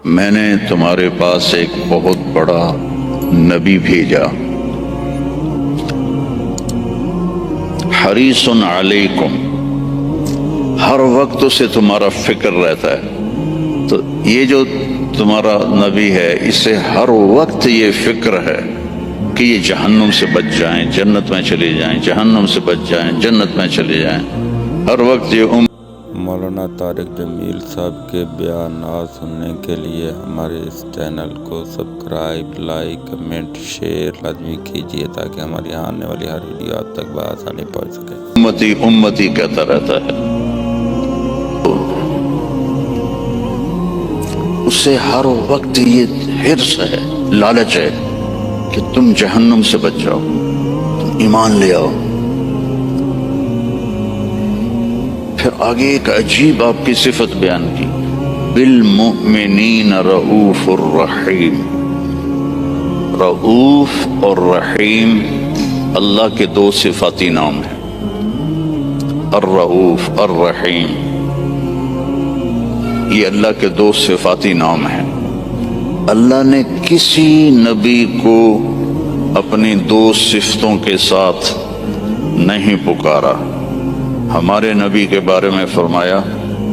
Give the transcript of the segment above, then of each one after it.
میں نے تمہارے پاس ایک بہت بڑا نبی بھیجا، حریص علیکم، ہر وقت اسے تمہارا فکر رہتا ہے۔ تو یہ جو تمہارا نبی ہے اسے ہر وقت یہ فکر ہے کہ یہ جہنم سے بچ جائیں، جنت میں چلے جائیں، جہنم سے بچ جائیں، جنت میں چلے جائیں۔ ہر وقت یہ مولانا طارق جمیل صاحب کے بیانات سننے کے لیے ہمارے اس چینل کو سبسکرائب، لائک، کمنٹ، شیئر لازمی کیجیے تاکہ ہماری آنے والی ہر ویڈیو آپ تک بآسانی پہنچ سکے۔ امتی امتی کہتا رہتا ہے، اسے ہر وقت یہ حرص ہے، لالچ ہے کہ تم جہنم سے بچ جاؤ، تم ایمان لے آؤ۔ پھر آگے ایک عجیب آپ کی صفت بیان کی، بالمؤمنین رؤوف الرحیم۔ رؤوف اور رحیم اللہ کے دو صفاتی نام ہیں، الرؤوف الرحیم، یہ اللہ کے دو صفاتی نام ہیں۔ اللہ نے کسی نبی کو اپنی دو صفتوں کے ساتھ نہیں پکارا۔ ہمارے نبی کے بارے میں فرمایا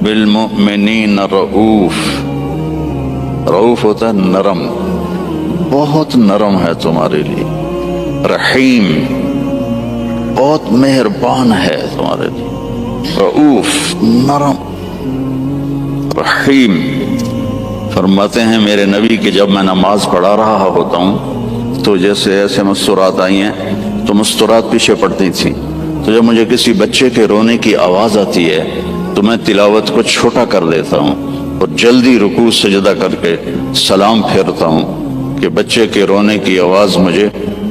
بالمؤمنین رؤوف۔ رؤوف ہوتا ہے نرم، بہت نرم ہے تمہارے لیے۔ رحیم، بہت مہربان ہے تمہارے لیے۔ رؤوف، نرم، رحیم۔ فرماتے ہیں میرے نبی کہ جب میں نماز پڑھا رہا ہوتا ہوں تو جیسے ایسے مستورات آئی ہیں تو مستورات پیچھے پڑتی تھیں، تو جب مجھے کسی بچے کے رونے کی آواز آتی ہے تو میں تلاوت کو چھوٹا کر دیتا ہوں اور جلدی رکوع سجدہ کر کے سلام پھیرتا ہوں کہ بچے کے رونے کی آواز مجھے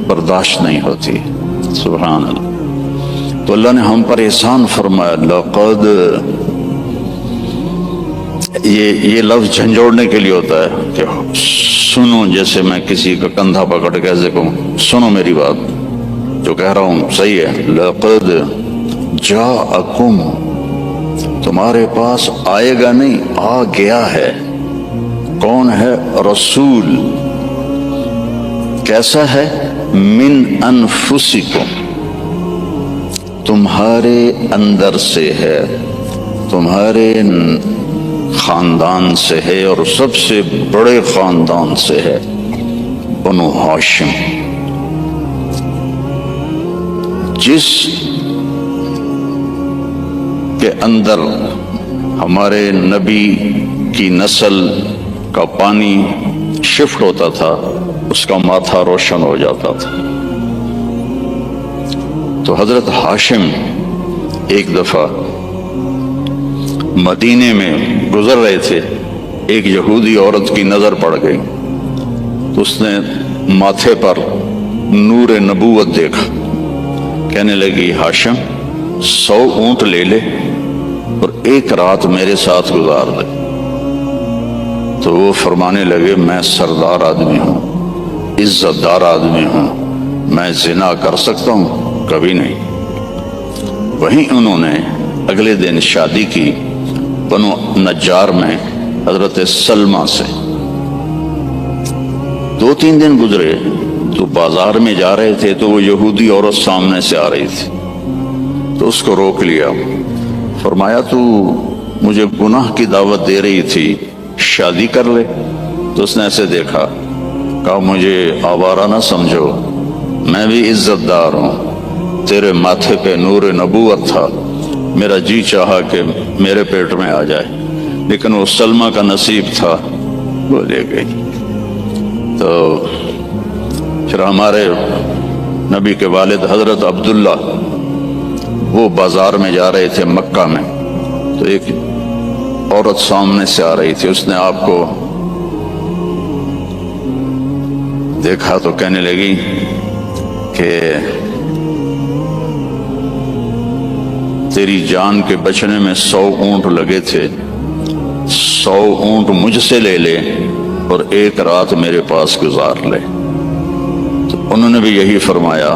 برداشت نہیں ہوتی۔ سبحان اللہ۔ تو اللہ نے ہم پر احسان فرمایا، لقد، یہ لفظ جھنجھوڑنے کے لیے ہوتا ہے کہ سنو، جیسے میں کسی کا کندھا پکڑ کے ایسے کہوں سنو میری بات، جو کہہ رہا ہوں صحیح ہے۔ لقد جاءکم، تمہارے پاس آئے گا نہیں، آ گیا ہے۔ کون ہے؟ رسول۔ کیسا ہے؟ من انفسکم، تمہارے اندر سے ہے، تمہارے خاندان سے ہے، اور سب سے بڑے خاندان سے ہے، بنو ہاشم۔ جس کے اندر ہمارے نبی کی نسل کا پانی شفٹ ہوتا تھا اس کا ماتھا روشن ہو جاتا تھا۔ تو حضرت ہاشم ایک دفعہ مدینے میں گزر رہے تھے، ایک یہودی عورت کی نظر پڑ گئی تو اس نے ماتھے پر نور نبوت دیکھا، کہنے لگی ہاشم 100 اونٹ لے لے اور ایک رات میرے ساتھ گزار دے۔ تو وہ فرمانے لگے میں سردار آدمی ہوں، عزت دار آدمی ہوں، میں زنا کر سکتا ہوں؟ کبھی نہیں۔ وہیں انہوں نے اگلے دن شادی کی بنو نجار میں حضرت سلمہ سے۔ 2-3 دن گزرے تو بازار میں جا رہے تھے تو وہ یہودی عورت سامنے سے آ رہی تھی، تو اس کو روک لیا، فرمایا تو مجھے گناہ کی دعوت دے رہی تھی، شادی کر لے۔ تو اس نے ایسے دیکھا، کہا مجھے آوارہ نہ سمجھو، میں بھی عزت دار ہوں، تیرے ماتھے پہ نور نبوت تھا، میرا جی چاہا کہ میرے پیٹ میں آ جائے، لیکن وہ سلمہ کا نصیب تھا، وہ لے گئی۔ تو پھر ہمارے نبی کے والد حضرت عبداللہ وہ بازار میں جا رہے تھے مکہ میں، تو ایک عورت سامنے سے آ رہی تھی، اس نے آپ کو دیکھا تو کہنے لگی کہ تیری جان کے بچنے میں 100 اونٹ لگے تھے، 100 اونٹ مجھ سے لے لے اور ایک رات میرے پاس گزار لے۔ تو انہوں نے بھی یہی فرمایا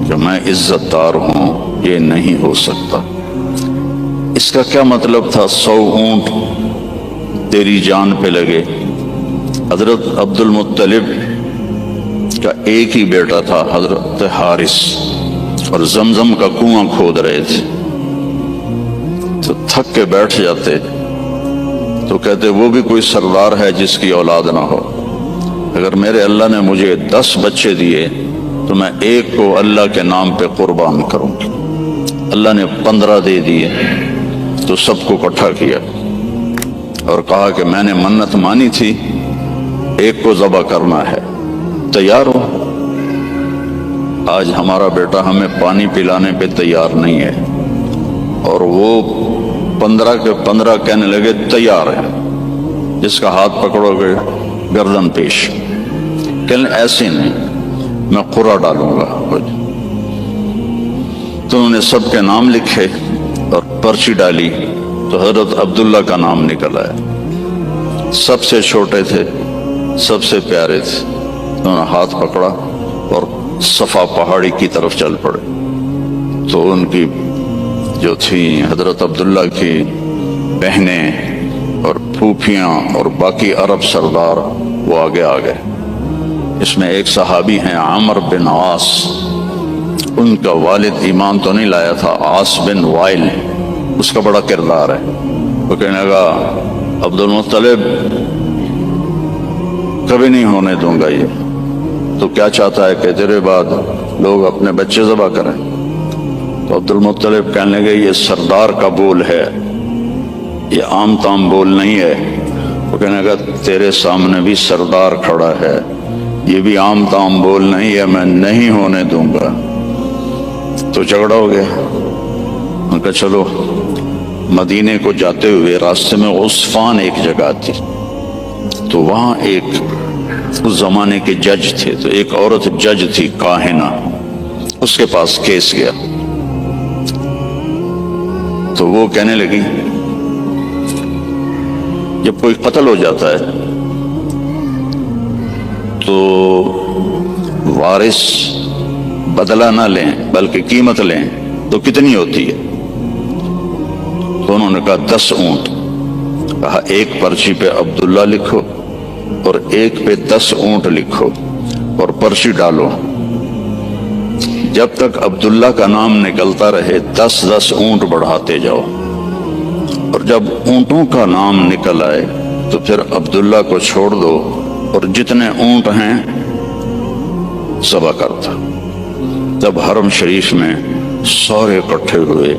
کہ میں عزت دار ہوں، یہ نہیں ہو سکتا۔ اس کا کیا مطلب تھا 100 اونٹ؟ تیری جان پہ لگے۔ حضرت عبد المطلب کا ایک ہی بیٹا تھا حضرت حارث، اور زمزم کا کنواں کھود رہے تھے، تو تھک کے بیٹھ جاتے تو کہتے وہ بھی کوئی سردار ہے جس کی اولاد نہ ہو، اگر میرے اللہ نے مجھے 10 بچے دیے تو میں ایک کو اللہ کے نام پہ قربان کروں۔ اللہ نے 15 دے دیے تو سب کو اکٹھا کیا اور کہا کہ میں نے منت مانی تھی، ایک کو ذبح کرنا ہے، تیار ہو؟ آج ہمارا بیٹا ہمیں پانی پلانے پہ تیار نہیں ہے، اور وہ 15 کے 15 کہنے لگے تیار ہے، جس کا ہاتھ پکڑو گے گردن پیش۔ کہنے ایسے نہیں، میں قرعہ ڈالوں گا۔ تو انہوں نے سب کے نام لکھے اور پرچی ڈالی، تو حضرت عبداللہ کا نام نکل آیا۔ سب سے چھوٹے تھے، سب سے پیارے تھے، انہوں نے ہاتھ پکڑا اور صفا پہاڑی کی طرف چل پڑے۔ تو ان کی جو تھیں حضرت عبداللہ کی بہنیں اور پھوپھیاں اور باقی عرب سردار وہ آگے آ گئے۔ اس میں ایک صحابی ہیں عمر بن عاص، ان کا والد ایمان تو نہیں لایا تھا، عاص بن وائل، اس کا بڑا کردار ہے۔ وہ کہنے لگا عبد المطلب کبھی نہیں ہونے دوں گا، یہ تو کیا چاہتا ہے کہ تیرے بعد لوگ اپنے بچے ذبح کریں؟ تو عبد المطلب کہنے لگے یہ سردار کا بول ہے، یہ عام تام بول نہیں ہے۔ وہ کہنے لگا تیرے سامنے بھی سردار کھڑا ہے، یہ بھی عام تام بول نہیں ہے، میں نہیں ہونے دوں گا۔ تو جھگڑا ہو گیا۔ ان کا چلو، مدینے کو جاتے ہوئے راستے میں عثفان ایک جگہ تھی، تو وہاں ایک اس زمانے کے جج تھے، تو ایک عورت جج تھی کاہنہ، اس کے پاس کیس گیا۔ تو وہ کہنے لگی جب کوئی قتل ہو جاتا ہے تو وارث بدلہ نہ لیں بلکہ قیمت لیں تو کتنی ہوتی ہے؟ تو انہوں نے کہا 10 اونٹ۔ کہا ایک پرچی پہ عبداللہ لکھو اور ایک پہ 10 اونٹ لکھو اور پرچی ڈالو، جب تک عبداللہ کا نام نکلتا رہے 10 اونٹ بڑھاتے جاؤ، اور جب اونٹوں کا نام نکل آئے تو پھر عبداللہ کو چھوڑ دو اور جتنے اونٹ ہیں ذبح کرتا۔ جب حرم شریف میں سارے اکٹھے ہوئے،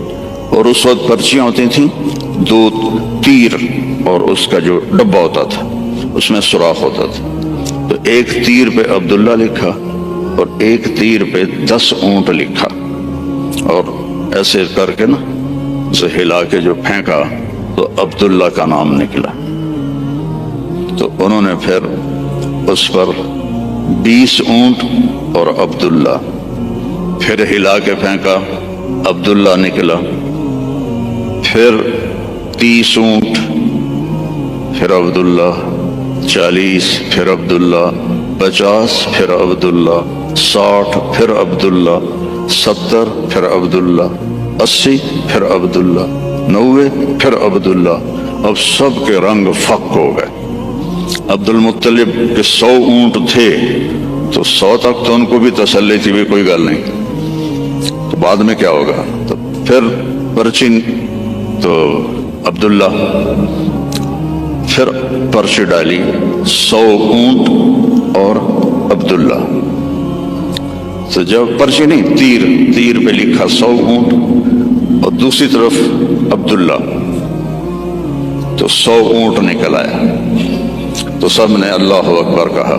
اور اس وقت پرچیاں ہوتی تھیں 2 تیر، اور اس کا جو ڈبہ ہوتا تھا اس میں سوراخ ہوتا تھا، تو ایک تیر پہ عبداللہ لکھا اور ایک تیر پہ 10 اونٹ لکھا، اور ایسے کر کے نا اسے ہلا کے جو پھینکا تو عبداللہ کا نام نکلا۔ تو انہوں نے پھر اس پر 20 اونٹ اور عبداللہ، پھر ہلا کے پھینکا، عبداللہ نکلا، پھر 30 اونٹ، پھر عبداللہ، 40، پھر عبداللہ، 50، پھر عبداللہ، 60، پھر عبداللہ، 70، پھر عبداللہ، 80، پھر عبداللہ، 90، پھر عبداللہ۔ اب سب کے رنگ فق ہو گئے۔ عبد المطلب کے 100 اونٹ تھے تو 100 تک تو ان کو بھی تسلی تھی بھی کوئی گل نہیں، تو بعد میں کیا ہوگا؟ تو پھر پرچی، تو عبداللہ، پھر پرچی ڈالی 100 اونٹ اور عبداللہ۔ تو جب پرچی نہیں، تیر پہ لکھا 100 اونٹ اور دوسری طرف عبداللہ، تو 100 اونٹ نکل آیا۔ تو سب نے اللہ اکبر کہا۔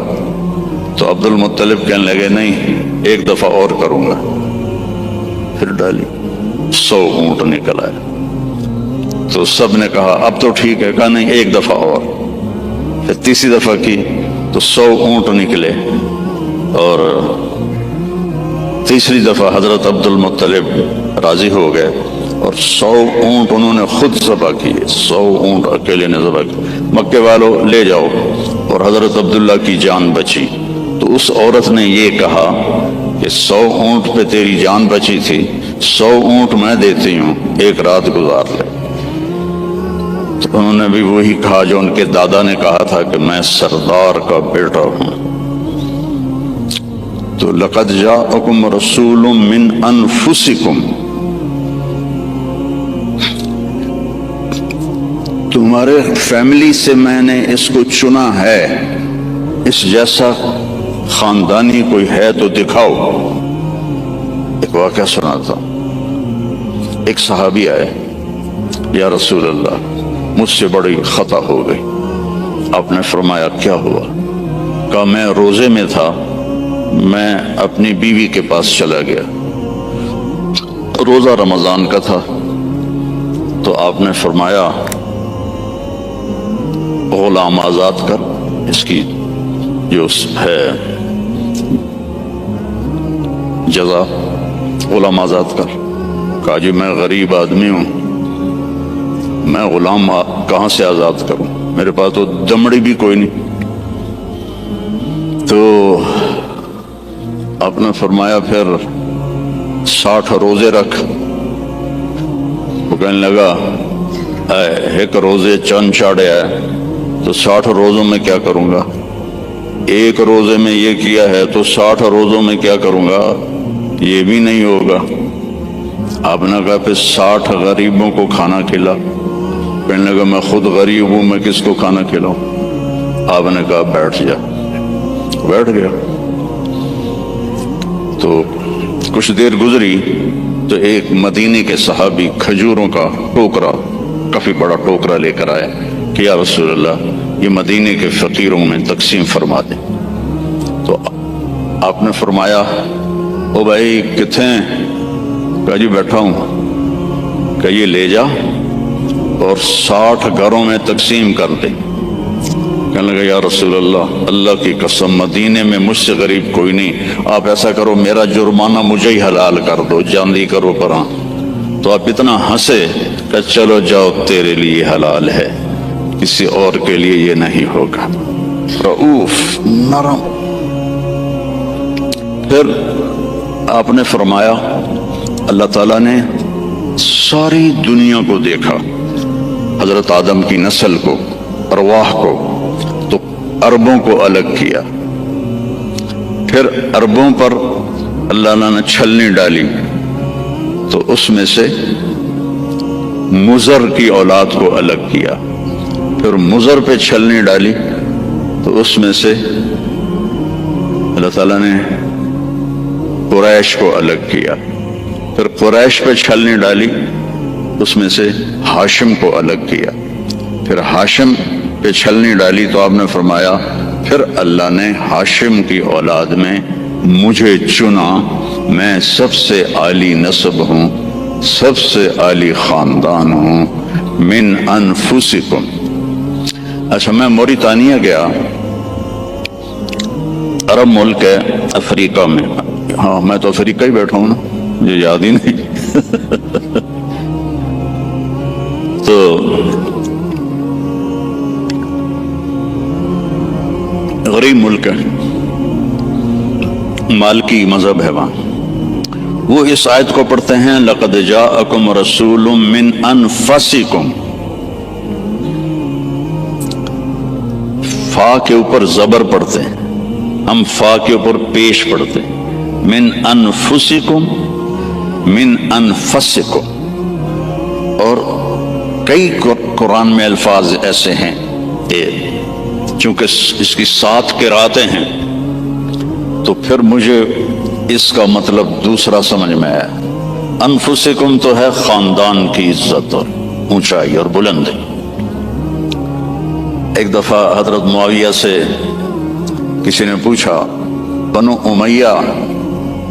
تو عبد المطلب کہنے لگے نہیں، ایک دفعہ اور کروں گا، پھر ڈالی 100 اونٹ نکل آیا۔ تو سب نے کہا اب تو ٹھیک ہے، کہا نہیں ایک دفعہ اور، پھر تیسری دفعہ کی تو 100 اونٹ نکلے، اور تیسری دفعہ حضرت عبد المطلب راضی ہو گئے اور 100 اونٹ انہوں نے خود ذبح کیے، 100 اونٹ اکیلے نے ذبح کیے۔ مکے والوں لے جاؤ، اور حضرت عبداللہ کی جان بچی۔ تو اس عورت نے یہ کہا کہ 100 اونٹ پہ تیری جان بچی تھی، 100 اونٹ میں دیتی ہوں، ایک رات گزار لے۔ تو انہوں نے بھی وہی کہا جو ان کے دادا نے کہا تھا کہ میں سردار کا بیٹا ہوں. تو لقد جاءکم رسول من انفسکم، تمہارے فیملی سے میں نے اس کو چنا ہے، اس جیسا خاندانی کوئی ہے تو دکھاؤ. ایک واقعہ سنا تھا. ایک صحابی آئے، یا رسول اللہ مجھ سے بڑی خطا ہو گئی. آپ نے فرمایا کیا ہوا؟ کہا میں روزے میں تھا، میں اپنی بیوی کے پاس چلا گیا، روزہ رمضان کا تھا. تو آپ نے فرمایا غلام آزاد کر، اس کی جو ہے جزا غلام آزاد کر. کہا جی میں غریب آدمی ہوں، میں غلام کہاں سے آزاد کروں، میرے پاس تو دمڑی بھی کوئی نہیں. تو آپ نے فرمایا پھر 60 روزے رکھ. وہ کہنے لگا ایک روزے چند چاڑے آئے تو 60 روزوں میں کیا کروں گا، ایک روزے میں یہ کیا ہے تو 60 روزوں میں کیا کروں گا، یہ بھی نہیں ہوگا. آپ نے کہا پھر 60 غریبوں کو کھانا کھلا. کہنے لگا میں خود غریب ہوں، میں کس کو کھانا کھلاؤں. آپ نے کہا بیٹھ جا. بیٹھ گیا. تو کچھ دیر گزری تو ایک مدینے کے صحابی کھجوروں کا ٹوکرا، کافی بڑا ٹوکرا لے کر آئے کہ یا رسول اللہ یہ مدینے کے فقیروں میں تقسیم فرما دیں. تو آپ نے فرمایا او بھائی کتنے ہیں؟ کہا جی بیٹھا ہوں. کہ یہ لے جا اور 60 گھروں میں تقسیم کر دے. کہنے لگا یا رسول اللہ اللہ کی قسم مدینے میں مجھ سے غریب کوئی نہیں، آپ ایسا کرو میرا جرمانہ مجھے ہی حلال کر دو، جاندی کرو پراں. تو آپ اتنا ہنسے کہ چلو جاؤ تیرے لیے حلال ہے، کسی اور کے لیے یہ نہیں ہوگا. رؤوف نرم. پھر آپ نے فرمایا اللہ تعالیٰ نے ساری دنیا کو دیکھا، حضرت آدم کی نسل کو، ارواح کو، تو اربوں کو الگ کیا. پھر اربوں پر اللہ نے چھلنی ڈالی تو اس میں سے مضر کی اولاد کو الگ کیا. پھر مضر پہ چھلنی ڈالی تو اس میں سے اللہ تعالیٰ نے قریش کو الگ کیا. پھر قریش پہ چھلنی ڈالی اس میں سے ہاشم کو الگ کیا. پھر ہاشم پہ چھلنی ڈالی تو آپ نے فرمایا پھر اللہ نے ہاشم کی اولاد میں مجھے چنا، میں سب سے عالی نسب ہوں، سب سے عالی خاندان ہوں. من انفسکم. اچھا میں موریتانیہ گیا، عرب ملک ہے افریقہ میں. ہاں میں تو افریقہ ہی بیٹھا ہوں نا، مجھے یاد ہی نہیں. تو غریب ملک ہے، مالکی مذہب ہے وہاں. وہ اس آیت کو پڑھتے ہیں لقد جاءکم رسول من انفسکم. فا کے اوپر زبر پڑھتے ہیں، ہم فا کے اوپر پیش پڑھتے ہیں. من انفسکم، من انفسکم. اور کئی قرآن میں الفاظ ایسے ہیں چونکہ اس کی 7 قراتیں ہیں تو پھر مجھے اس کا مطلب دوسرا سمجھ میں آیا. انفسکم تو ہے خاندان کی عزت اور اونچائی اور بلندی. ایک دفعہ حضرت معاویہ سے کسی نے پوچھا بنو امیہ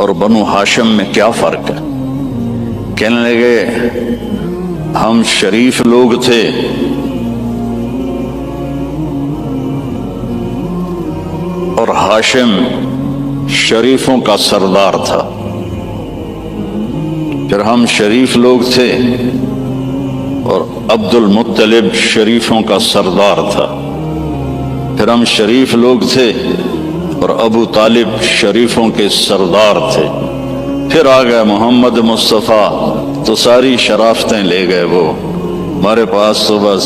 اور بنو ہاشم میں کیا فرق ہے؟ کہنے لگے ہم شریف لوگ تھے اور ہاشم شریفوں کا سردار تھا. پھر ہم شریف لوگ تھے اور عبد المطلب شریفوں کا سردار تھا. پھر ہم شریف لوگ تھے اور ابو طالب شریفوں کے سردار تھے. پھر آ گئے محمد مصطفیٰ تو ساری شرافتیں لے گئے وہ. ہمارے پاس تو بس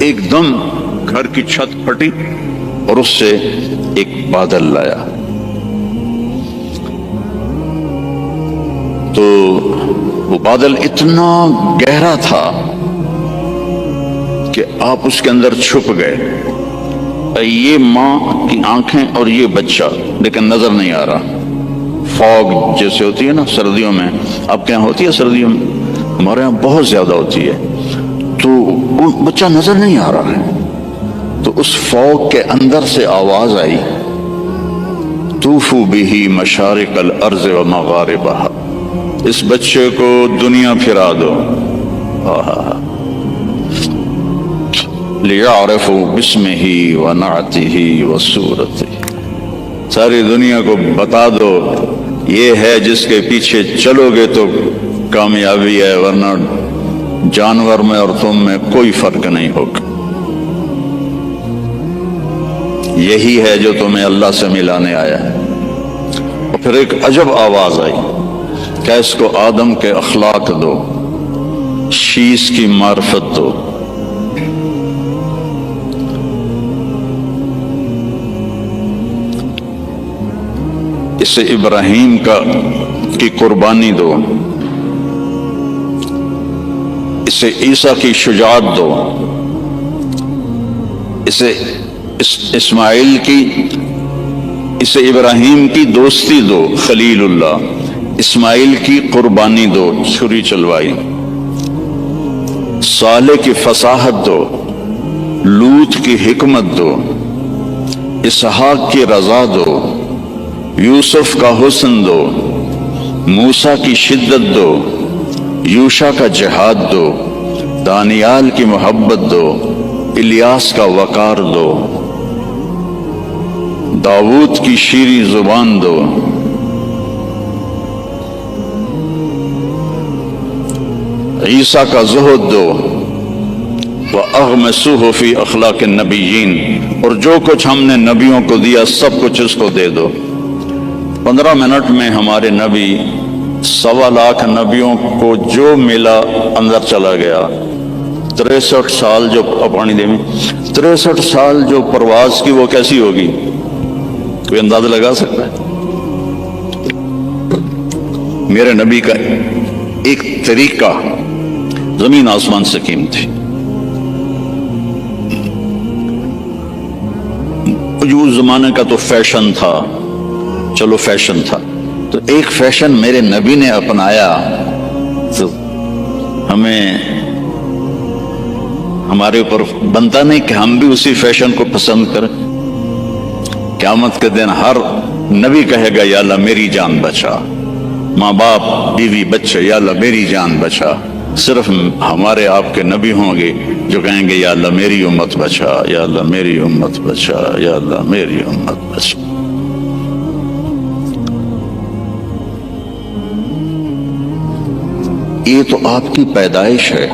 ایک دم گھر کی چھت پھٹی اور اس سے ایک بادل لایا. تو وہ بادل اتنا گہرا تھا کہ آپ اس کے اندر چھپ گئے. یہ ماں کی آنکھیں اور یہ بچہ، لیکن نظر نہیں آ رہا. فوگ جیسے ہوتی ہے نا سردیوں میں، آپ کے یہاں ہوتی ہے سردیوں میں، ہمارے یہاں بہت زیادہ ہوتی ہے، تو بچہ نظر نہیں آ رہا ہے. تو اس فوگ کے اندر سے آواز آئی، طوفوا بہ مشارق الارض و مغاربہا، اس بچے کو دنیا پھرا دو. لِيَعْرِفُوا بِاسْمِهِ وَنَعْتِهِ وَصُورَتِهِ، ساری دنیا کو بتا دو یہ ہے جس کے پیچھے چلو گے تو کامیابی ہے، ورنہ جانور میں اور تم میں کوئی فرق نہیں ہوگا. یہی ہے جو تمہیں اللہ سے ملانے آیا ہے. اور پھر ایک عجب آواز آئی کہ اس کو آدم کے اخلاق دو، شیش کی معرفت دو. اسے ابراہیم کی قربانی دو، اسے عیسیٰ کی شجاعت دو، اسے اسماعیل کی، اسے ابراہیم کی دوستی دو، خلیل اللہ، اسماعیل کی قربانی دو، چھری چلوائی، صالح کی فصاحت دو، لوط کی حکمت دو، اسحاق کی رضا دو، یوسف کا حسن دو، موسیٰ کی شدت دو، یوشع کا جہاد دو، دانیال کی محبت دو، الیاس کا وقار دو، داؤد کی شیریں زبان دو، عیسیٰ کا زہد دو، وَأَغْمِسُوهُ فِي أَخْلَاقِ النَّبِيِّينَ، اور جو کچھ ہم نے نبیوں کو دیا سب کچھ اس کو دے دو. 15 منٹ میں ہمارے نبی 1.25 لاکھ نبیوں کو جو ملا اندر چلا گیا. 63 سال جو پانی دے میں 63 سال جو پرواز کی وہ کیسی ہوگی؟ کوئی اندازہ لگا سکتا ہے؟ میرے نبی کا ایک طریقہ زمین آسمان سے قیمت تھی. جو زمانے کا تو فیشن تھا، چلو فیشن تھا، تو ایک فیشن میرے نبی نے اپنایا تو ہمیں ہمارے اوپر بنتا نہیں کہ ہم بھی اسی فیشن کو پسند کریں. قیامت کے دن ہر نبی کہے گا یا اللہ میری جان بچا، ماں باپ بیوی بچے یا اللہ میری جان بچا. صرف ہمارے آپ کے نبی ہوں گے جو کہیں گے یا اللہ میری امت بچا، یا اللہ میری امت بچا، یا اللہ میری امت بچا. یہ تو آپ کی پیدائش ہے.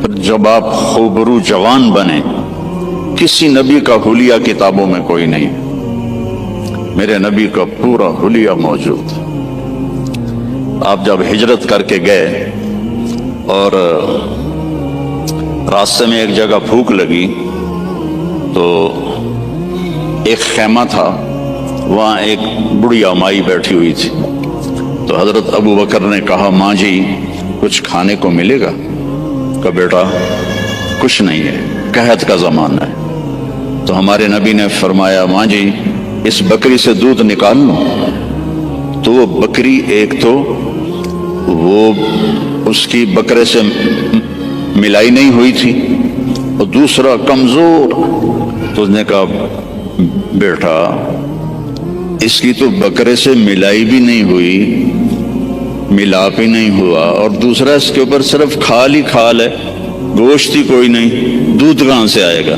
پھر جب آپ خوبرو جوان بنے، کسی نبی کا حلیہ کتابوں میں کوئی نہیں، میرے نبی کا پورا حلیہ موجود. آپ جب ہجرت کر کے گئے اور راستے میں ایک جگہ بھوک لگی تو ایک خیمہ تھا، وہاں ایک بڑی امائی بیٹھی ہوئی تھی. تو حضرت ابو بکر نے کہا ماں جی کچھ کھانے کو ملے گا؟ کہا بیٹا کچھ نہیں ہے، قحط کا زمانہ ہے. تو ہمارے نبی نے فرمایا ماں جی اس بکری سے دودھ نکال لوں. تو وہ بکری ایک تو وہ اس کی بکرے سے ملائی نہیں ہوئی تھی اور دوسرا کمزور. تو اس نے کہا بیٹا اس کی تو بکرے سے ملائی بھی نہیں ہوئی، ملاپ ہی نہیں ہوا، اور دوسرا اس کے اوپر صرف کھال ہی کھال ہے، گوشت ہی کوئی نہیں، دودھ کہاں سے آئے گا؟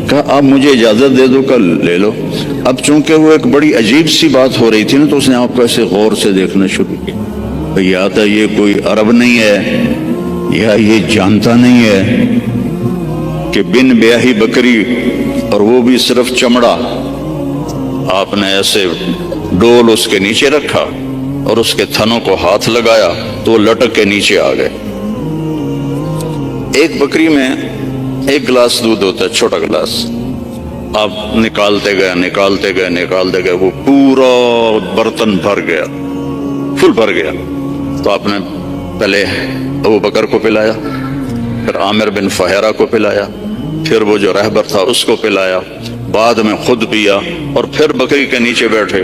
کہا آپ مجھے اجازت دے دو کل لے لو. اب چونکہ وہ ایک بڑی عجیب سی بات ہو رہی تھی نا، تو اس نے آپ کو ایسے غور سے دیکھنا شروع کیا. یا تو یہ کوئی عرب نہیں ہے، یا یہ جانتا نہیں ہے کہ بن بیاہی بکری اور وہ بھی صرف چمڑا. آپ نے ایسے ڈول اس کے نیچے رکھا اور اس کے تھنوں کو ہاتھ لگایا تو وہ لٹک کے نیچے آ گئے. ایک بکری میں ایک گلاس دودھ ہوتا ہے، چھوٹا گلاس، آپ نکالتے گئے، وہ پورا برتن بھر گیا، فل بھر گیا. تو آپ نے پہلے ابو بکر کو پلایا، پھر عامر بن فہیرہ کو پلایا، پھر وہ جو رہبر تھا اس کو پلایا، بعد میں خود پیا، اور پھر بکری کے نیچے بیٹھے،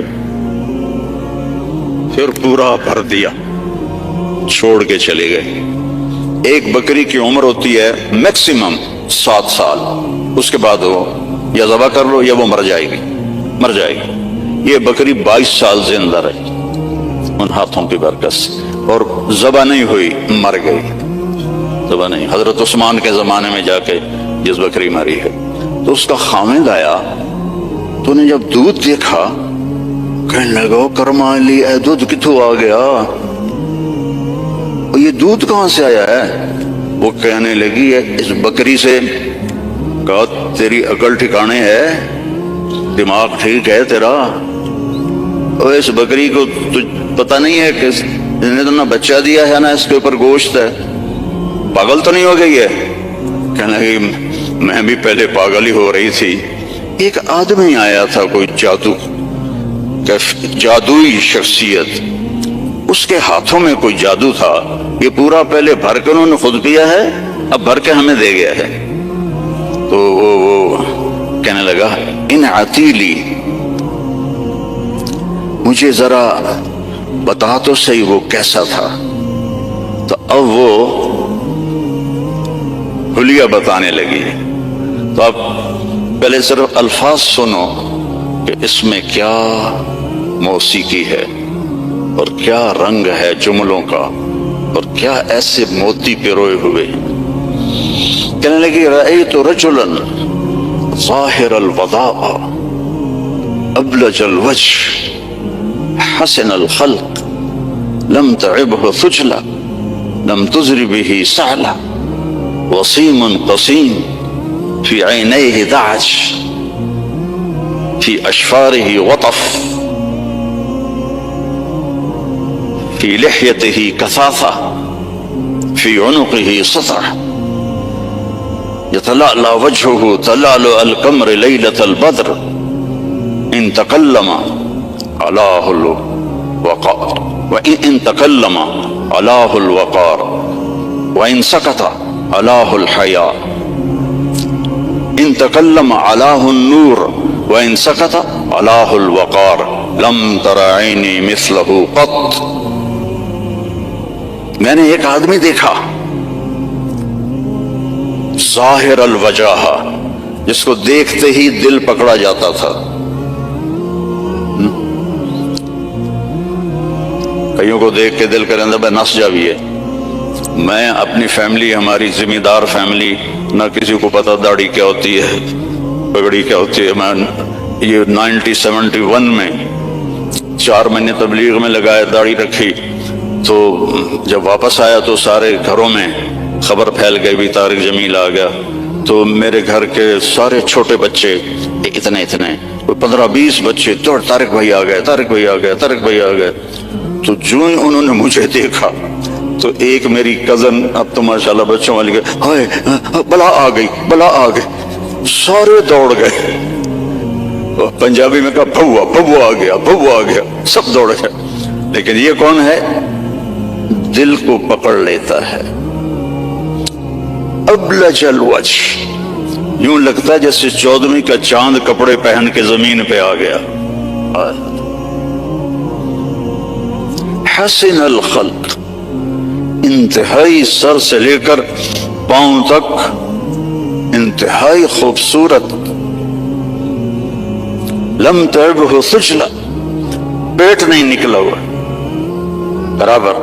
پھر پورا بھر دیا، چھوڑ کے چلے گئے. ایک بکری کی عمر ہوتی ہے میکسیمم 7 سال، اس کے بعد وہ یا ذبح کر لو یا وہ مر جائے گی. یہ بکری 22 سال زندہ رہی ان ہاتھوں کی برکت سے، اور ذبح نہیں ہوئی، مر گئی، ذبح نہیں. حضرت عثمان کے زمانے میں جا کے جس بکری مری ہے، تو اس کا خامد آیا، تو نے جب دودھ دیکھا کہنے لگا کرما لی، اے دودھ کتوں آ گیا، یہ دودھ کہاں سے آیا ہے؟ وہ کہنے لگی اس بکری سے. کہا تیری عقل ٹھکانے ہے، دماغ ٹھیک ہے تیرا؟ اور اس بکری کو پتہ نہیں ہے کہ اس نے تو نہ بچہ دیا ہے نہ اس کے اوپر گوشت ہے، پاگل تو نہیں ہو گئی ہے؟ کہنے لگی میں بھی پہلے پاگل ہی ہو رہی تھی. ایک آدمی آیا تھا، کوئی جادوئی شخصیت، اس کے ہاتھوں میں کوئی جادو تھا، یہ پورا پہلے بھر کے انہوں نے خود پیا ہے، اب بھر کے ہمیں دے گیا ہے. تو وہ کہنے لگا ان عتیلی، مجھے ذرا بتا تو صحیح وہ کیسا تھا. تو اب وہ حلیہ بتانے لگی. تو آپ پہلے صرف الفاظ سنو کہ اس میں کیا موسیقی ہے اور کیا رنگ ہے جملوں کا، اور کیا ایسے موتی پروئے ہوئے. کہنے لگی رأیت رجلا ظاہر الوضاء ابلج الوجه حسن الخلق لم تعبه ثجلا لم تزر به سعلا وصيم قصيم في عينيه دعج في أشفاره وطف في لحيته كثافة في عنقه سطع يتلألأ وجهه تلألؤ القمر ليلة البدر إن تكلم علاه الوقار وإن تكلم علاه الوقار وإن سكت علاه الحياء إن تكلم علاه النور وإن سكت علاه الوقار لم تر عيني مثله قط. میں نے ایک آدمی دیکھا ظاہر الوجہ، جس کو دیکھتے ہی دل پکڑا جاتا تھا. کئیوں کو دیکھ کے دل کریں بھائی نس جا بھی ہے. میں اپنی فیملی، ہماری ذمہ دار فیملی، نہ کسی کو پتا داڑھی کیا ہوتی ہے، پگڑی کیا ہوتی ہے. میں یہ 1971 میں 4 مہینے تبلیغ میں لگایا، داڑھی رکھی. تو جب واپس آیا تو سارے گھروں میں خبر پھیل گئی بھی طارق جمیل آ گیا. تو میرے گھر کے سارے چھوٹے بچے اتنے 15-20 بچے دوڑ طارق بھائی آ گئے، طارق بھائی آ گئے، طارق بھائی آ گئے. تو جو ہی انہوں نے مجھے دیکھا تو ایک میری کزن، اب تو ماشاءاللہ بچوں والی گئے، ہائے بلا آ گئی، بلا آ گئی. سارے دوڑ گئے. پنجابی میں کہا بھوا آ گیا، بھوا آ گیا، سب دوڑ گئے. لیکن یہ کون ہے؟ دل کو پکڑ لیتا ہے. ابلج الوجہ، یوں لگتا ہے جیسے 14ویں کا چاند کپڑے پہن کے زمین پہ آ گیا. حسن الخلق، انتہائی سر سے لے کر پاؤں تک انتہائی خوبصورت. لم تعبه ثجلا، پیٹ نہیں نکلا ہوا برابر.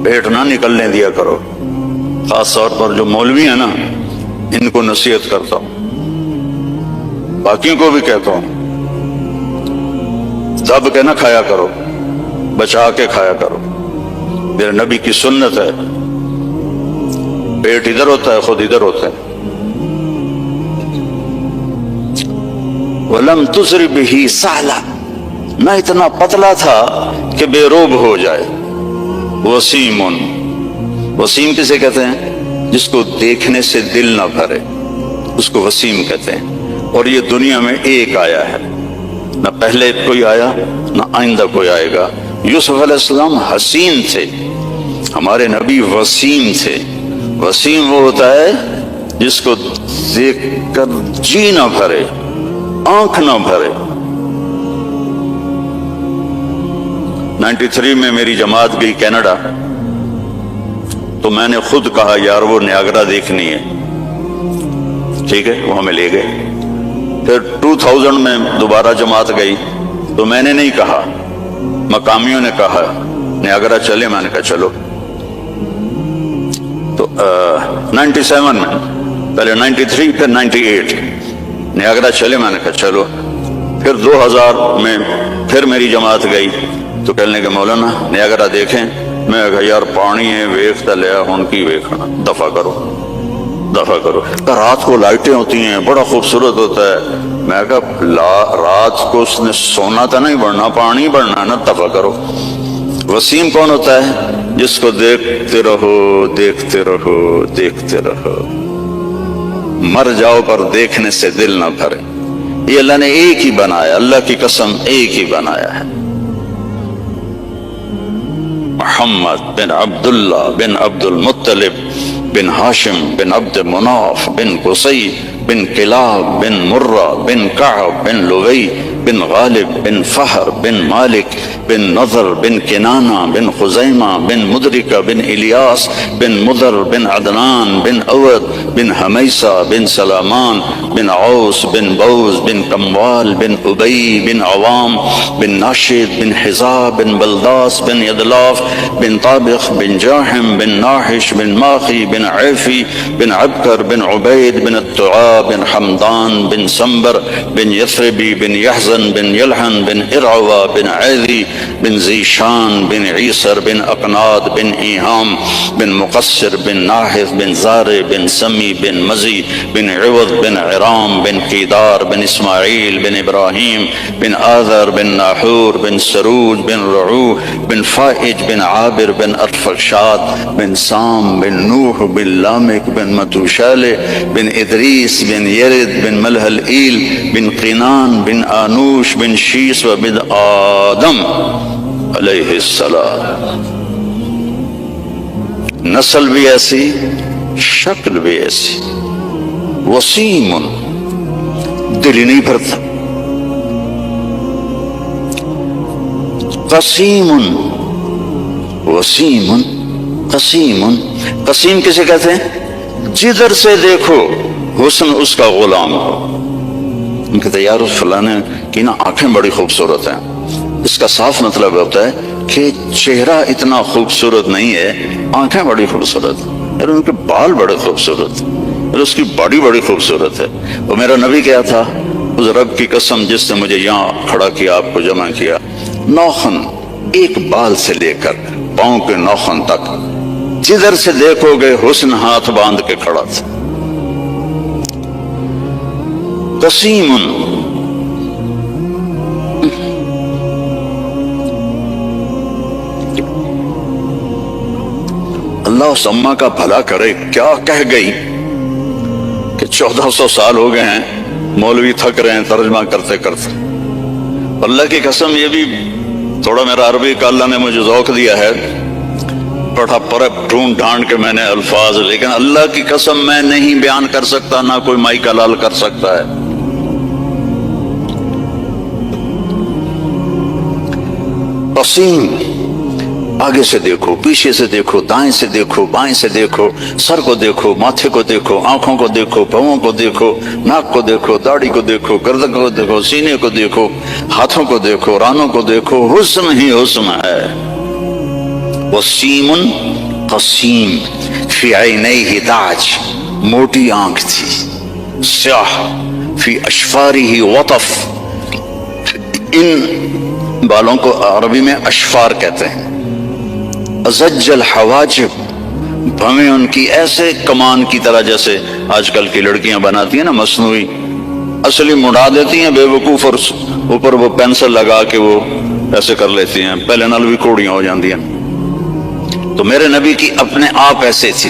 پیٹ نہ نکلنے دیا کرو. خاص طور پر جو مولوی ہیں نا، ان کو نصیحت کرتا ہوں، باقیوں کو بھی کہتا ہوں، دب کے نہ کھایا کرو، بچا کے کھایا کرو. میرے نبی کی سنت ہے، پیٹ ادھر ہوتا ہے، خود ادھر ہوتا ہے. وَلَمْ تُزْرِ بِهِ سَعْلًا، نہ اتنا پتلا تھا کہ بے روب ہو جائے. وسیم، وسیم کسے کہتے ہیں؟ جس کو دیکھنے سے دل نہ بھرے، اس کو وسیم کہتے ہیں۔ اور یہ دنیا میں ایک آیا ہے، نہ پہلے کوئی آیا نہ آئندہ کوئی آئے گا۔ یوسف علیہ السلام حسین تھے، ہمارے نبی وسیم تھے۔ وسیم وہ ہوتا ہے جس کو دیکھ کر جی نہ بھرے، آنکھ نہ بھرے۔ 93 میں میری جماعت گئی کینیڈا، تو میں نے خود کہا یار وہ نیاگرا دیکھنی ہے، ٹھیک ہے، وہ ہمیں لے گئے۔ پھر 2000 میں دوبارہ جماعت گئی تو میں نے نہیں کہا، مقامیوں نے کہا نیاگرا چلے، میں نے کہا چلو۔ تو 97 میں، پہلے 93 پھر 98 نیاگرا چلے، میں نے کہا چلو۔ پھر 2000 میں پھر میری جماعت گئی تو کہنے کہ مولانا نیاگرا دیکھیں۔ میں کہا یار پانی ہے ویکھتا لیا، ہن کی ویکھنا، دفع کرو دفع کرو۔ رات کو لائٹیں ہوتی ہیں، بڑا خوبصورت ہوتا ہے۔ میں کہا رات کو اس نے سونا تو نہیں بڑھنا، پانی بڑھنا نا، دفع کرو۔ وسیم کون ہوتا ہے؟ جس کو دیکھتے رہو دیکھتے رہو دیکھتے رہو، مر جاؤ پر دیکھنے سے دل نہ بھرے۔ یہ اللہ نے ایک ہی بنایا، اللہ کی قسم ایک ہی بنایا ہے۔ محمد بن عبداللہ بن عبد المطلب بن ہاشم بن عبد مناف بن قصی بن کلاب بن مرہ بن کعب بن لوی بن غالب بن فہر بن مالک بن نضر بن کنانہ بن خزیمہ بن مدرکہ بن الیاس بن مضر بن عدنان بن اود بن حمیسہ بن سلامان بن عوس بن بوز بن کموال بن ابی بن عوام بن ناشد بن حزاب بن بلداس بن یدلاف بن طابخ بن جاحم بن ناحش بن ماخی بن عیفی بن عبکر بن عبید بن التعاب بن حمدان بن سنبر بن یثربی بن یحزن بن یلحن بن ارعوہ بن عیذی بن زیشان بن عیسر بن اقناد بن ایہام بن مقصر بن ناحث بن زارع بن سمی بن مزی بن عوض بن عرام بن قیدار بن اسماعیل بن ابراہیم بن آذر بن ناحور بن سروج بن رعو بن فائج بن عابر بن ارفشاد بن سام بن نوح بن لامک بن متوشالہ بن ادریس بن یرد بن ملحل ایل بن قینان بن آنوش بن شیس و بن آدم علیہ السلام۔ نسل بھی ایسی، شکل بھی ایسی۔ وسیم، دل ہی نہیں بھرتا۔ قسیم، وسیم قسیم۔ قسیم کسے کہتے ہیں؟ جدھر سے دیکھو حسن اس کا غلام ہو۔ ہم کہتے ہیں یار اس فلانے کی نا آنکھیں بڑی خوبصورت ہیں۔ اس کا صاف مطلب ہوتا ہے کہ چہرہ اتنا خوبصورت نہیں ہے، آنکھیں بڑی خوبصورت ہیں، یار ان کے بال بڑے خوبصورت ہیں، یار اس کی باڈی بڑی خوبصورت ہے۔ وہ میرا نبی کیا تھا؟ اس رب کی قسم جس نے مجھے یہاں کھڑا کیا، آپ کو جمع کیا، ناخن ایک بال سے لے کر پاؤں کے ناخن تک جدھر سے دیکھو گے حسن ہاتھ باندھ کے کھڑا تھا۔ قسیم، اللہ اس اماں کا بھلا کرے، کیا کہہ گئی کہ 1400 سال ہو گئے ہیں، مولوی تھک رہے ہیں ترجمہ کرتے کرتے۔ اللہ کی قسم یہ بھی تھوڑا میرا عربی کا اللہ نے مجھے ذوق دیا ہے، پڑھا پڑھا ڈھونڈ ڈھانڈ کے میں نے الفاظ، لیکن اللہ کی قسم میں نہیں بیان کر سکتا، نہ کوئی مائک حلال کر سکتا ہے۔ قسیم، آگے سے دیکھو، پیچھے سے دیکھو، دائیں سے دیکھو، بائیں سے دیکھو، سر کو دیکھو، ماتھے کو دیکھو، آنکھوں کو دیکھو، پاؤں کو دیکھو، ناک کو دیکھو، داڑھی کو دیکھو، گردن کو دیکھو، سینے کو دیکھو، ہاتھوں کو دیکھو، رانوں کو دیکھو، حسن ہی حسن ہے۔ وسیم قسیم، فی عینیہ داج، موٹی آنکھ تھی، سیاہ، فی اشفارہ وطف، ان بالوں کو عربی میں اشفار کہتے ہیں۔ ازج الحواجب، بھویں ان کی ایسے کمان کی طرح جیسے آج کل کی لڑکیاں بناتی ہیں نا مصنوعی، اصلی مڑا دیتی ہیں بے وقوف، اور اوپر وہ پینسل لگا کے وہ ایسے کر لیتی ہیں، پہلے نال بھی کوڑیاں ہو جاندی ہیں۔ تو میرے نبی کی اپنے آپ ایسے تھی،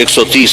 130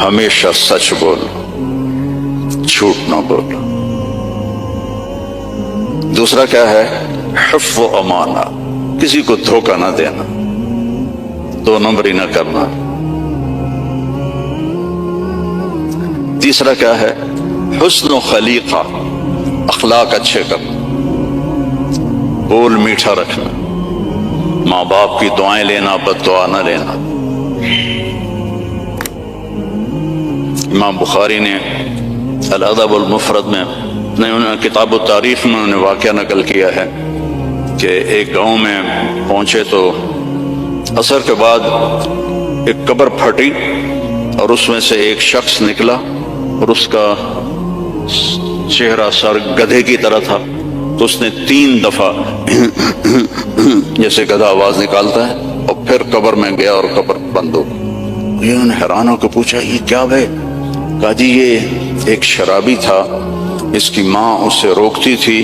ہمیشہ سچ بول، جھوٹ نہ بول۔ دوسرا کیا ہے؟ حفظ و امانہ، کسی کو دھوکہ نہ دینا، دو نمبری نہ کرنا۔ تیسرا کیا ہے؟ حسن و خلیقہ، اخلاق اچھے کرنا، بول میٹھا رکھنا، ماں باپ کی دعائیں لینا، بد دعا نہ لینا۔ امام بخاری نے الادب المفرد میں کتاب التاریخ میں انہوں نے واقعہ نقل کیا ہے کہ ایک گاؤں میں پہنچے تو عصر کے بعد ایک قبر پھٹی اور اس میں سے ایک شخص نکلا اور اس کا چہرہ سر گدھے کی طرح تھا، تو اس نے 3 دفعہ جیسے گدھا آواز نکالتا ہے اور پھر قبر میں گیا اور قبر بند ہو گئی۔ انہوں نے حیران ہو کے پوچھا یہ کیا ہے؟ کہا جی یہ ایک شرابی تھا، اس کی ماں اسے روکتی تھی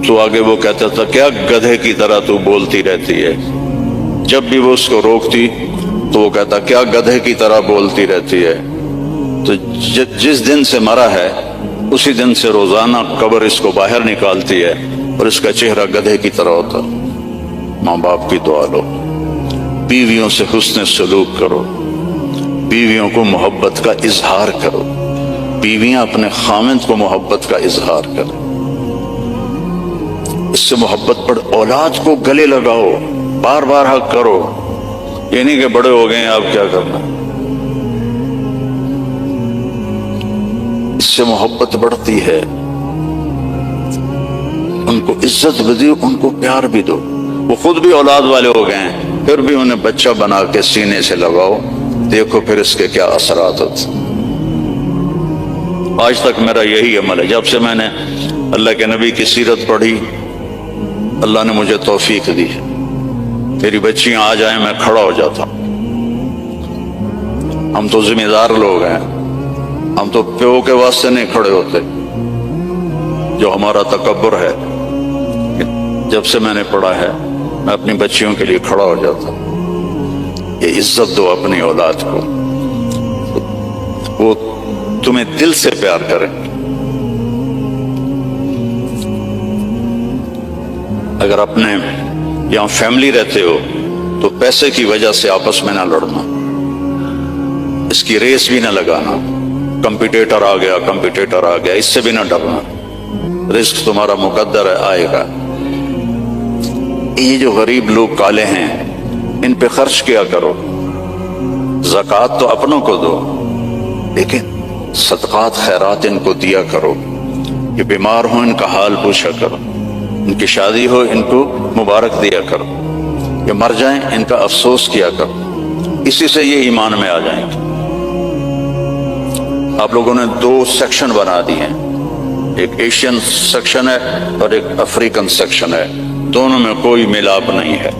تو آگے وہ کہتا تھا کیا گدھے کی طرح تو بولتی رہتی ہے، جب بھی وہ اس کو روکتی تو وہ کہتا کیا گدھے کی طرح بولتی رہتی ہے۔ تو جس دن سے مرا ہے اسی دن سے روزانہ قبر اس کو باہر نکالتی ہے اور اس کا چہرہ گدھے کی طرح ہوتا۔ ماں باپ کی دعا لو، بیویوں سے حسن سلوک کرو، بیویوں کو محبت کا اظہار کرو، بیویاں اپنے خاوند کو محبت کا اظہار کریں، اس سے محبت پر اولاد کو گلے لگاؤ، بار بار حق کرو، یہ نہیں کہ بڑے ہو گئے ہیں اب کیا کرنا۔ اس سے محبت بڑھتی ہے، ان کو عزت بھی دو، ان کو پیار بھی دو۔ وہ خود بھی اولاد والے ہو گئے ہیں پھر بھی انہیں بچہ بنا کے سینے سے لگاؤ، دیکھو پھر اس کے کیا اثرات ہوتے۔ آج تک میرا یہی عمل ہے، جب سے میں نے اللہ کے نبی کی سیرت پڑھی اللہ نے مجھے توفیق دی، تیری بچیاں آ جائیں میں کھڑا ہو جاتا ہوں۔ ہم تو ذمہ دار لوگ ہیں، ہم تو پیو کے واسطے نہیں کھڑے ہوتے، جو ہمارا تکبر ہے۔ جب سے میں نے پڑھا ہے میں اپنی بچیوں کے لیے کھڑا ہو جاتا ہوں۔ یہ عزت دو اپنی اولاد کو، وہ تمہیں دل سے پیار کریں۔ اگر اپنے یہاں فیملی رہتے ہو تو پیسے کی وجہ سے آپس میں نہ لڑنا، اس کی ریس بھی نہ لگانا، کمپیٹیٹر آ گیا اس سے بھی نہ ڈرنا، رزق تمہارا مقدر ہے، آئے گا۔ یہ جو غریب لوگ کالے ہیں ان پہ خرچ کیا کرو، زکوٰۃ تو اپنوں کو دو لیکن صدقات خیرات ان کو دیا کرو، یہ بیمار ہوں ان کا حال پوچھا کرو، ان کی شادی ہو ان کو مبارک دیا کرو، یہ مر جائیں ان کا افسوس کیا کرو، اسی سے یہ ایمان میں آ جائیں گے۔ آپ لوگوں نے 2 سیکشن بنا دی ہیں، ایک ایشین سیکشن ہے اور ایک افریقن سیکشن ہے، دونوں میں کوئی ملاپ نہیں ہے۔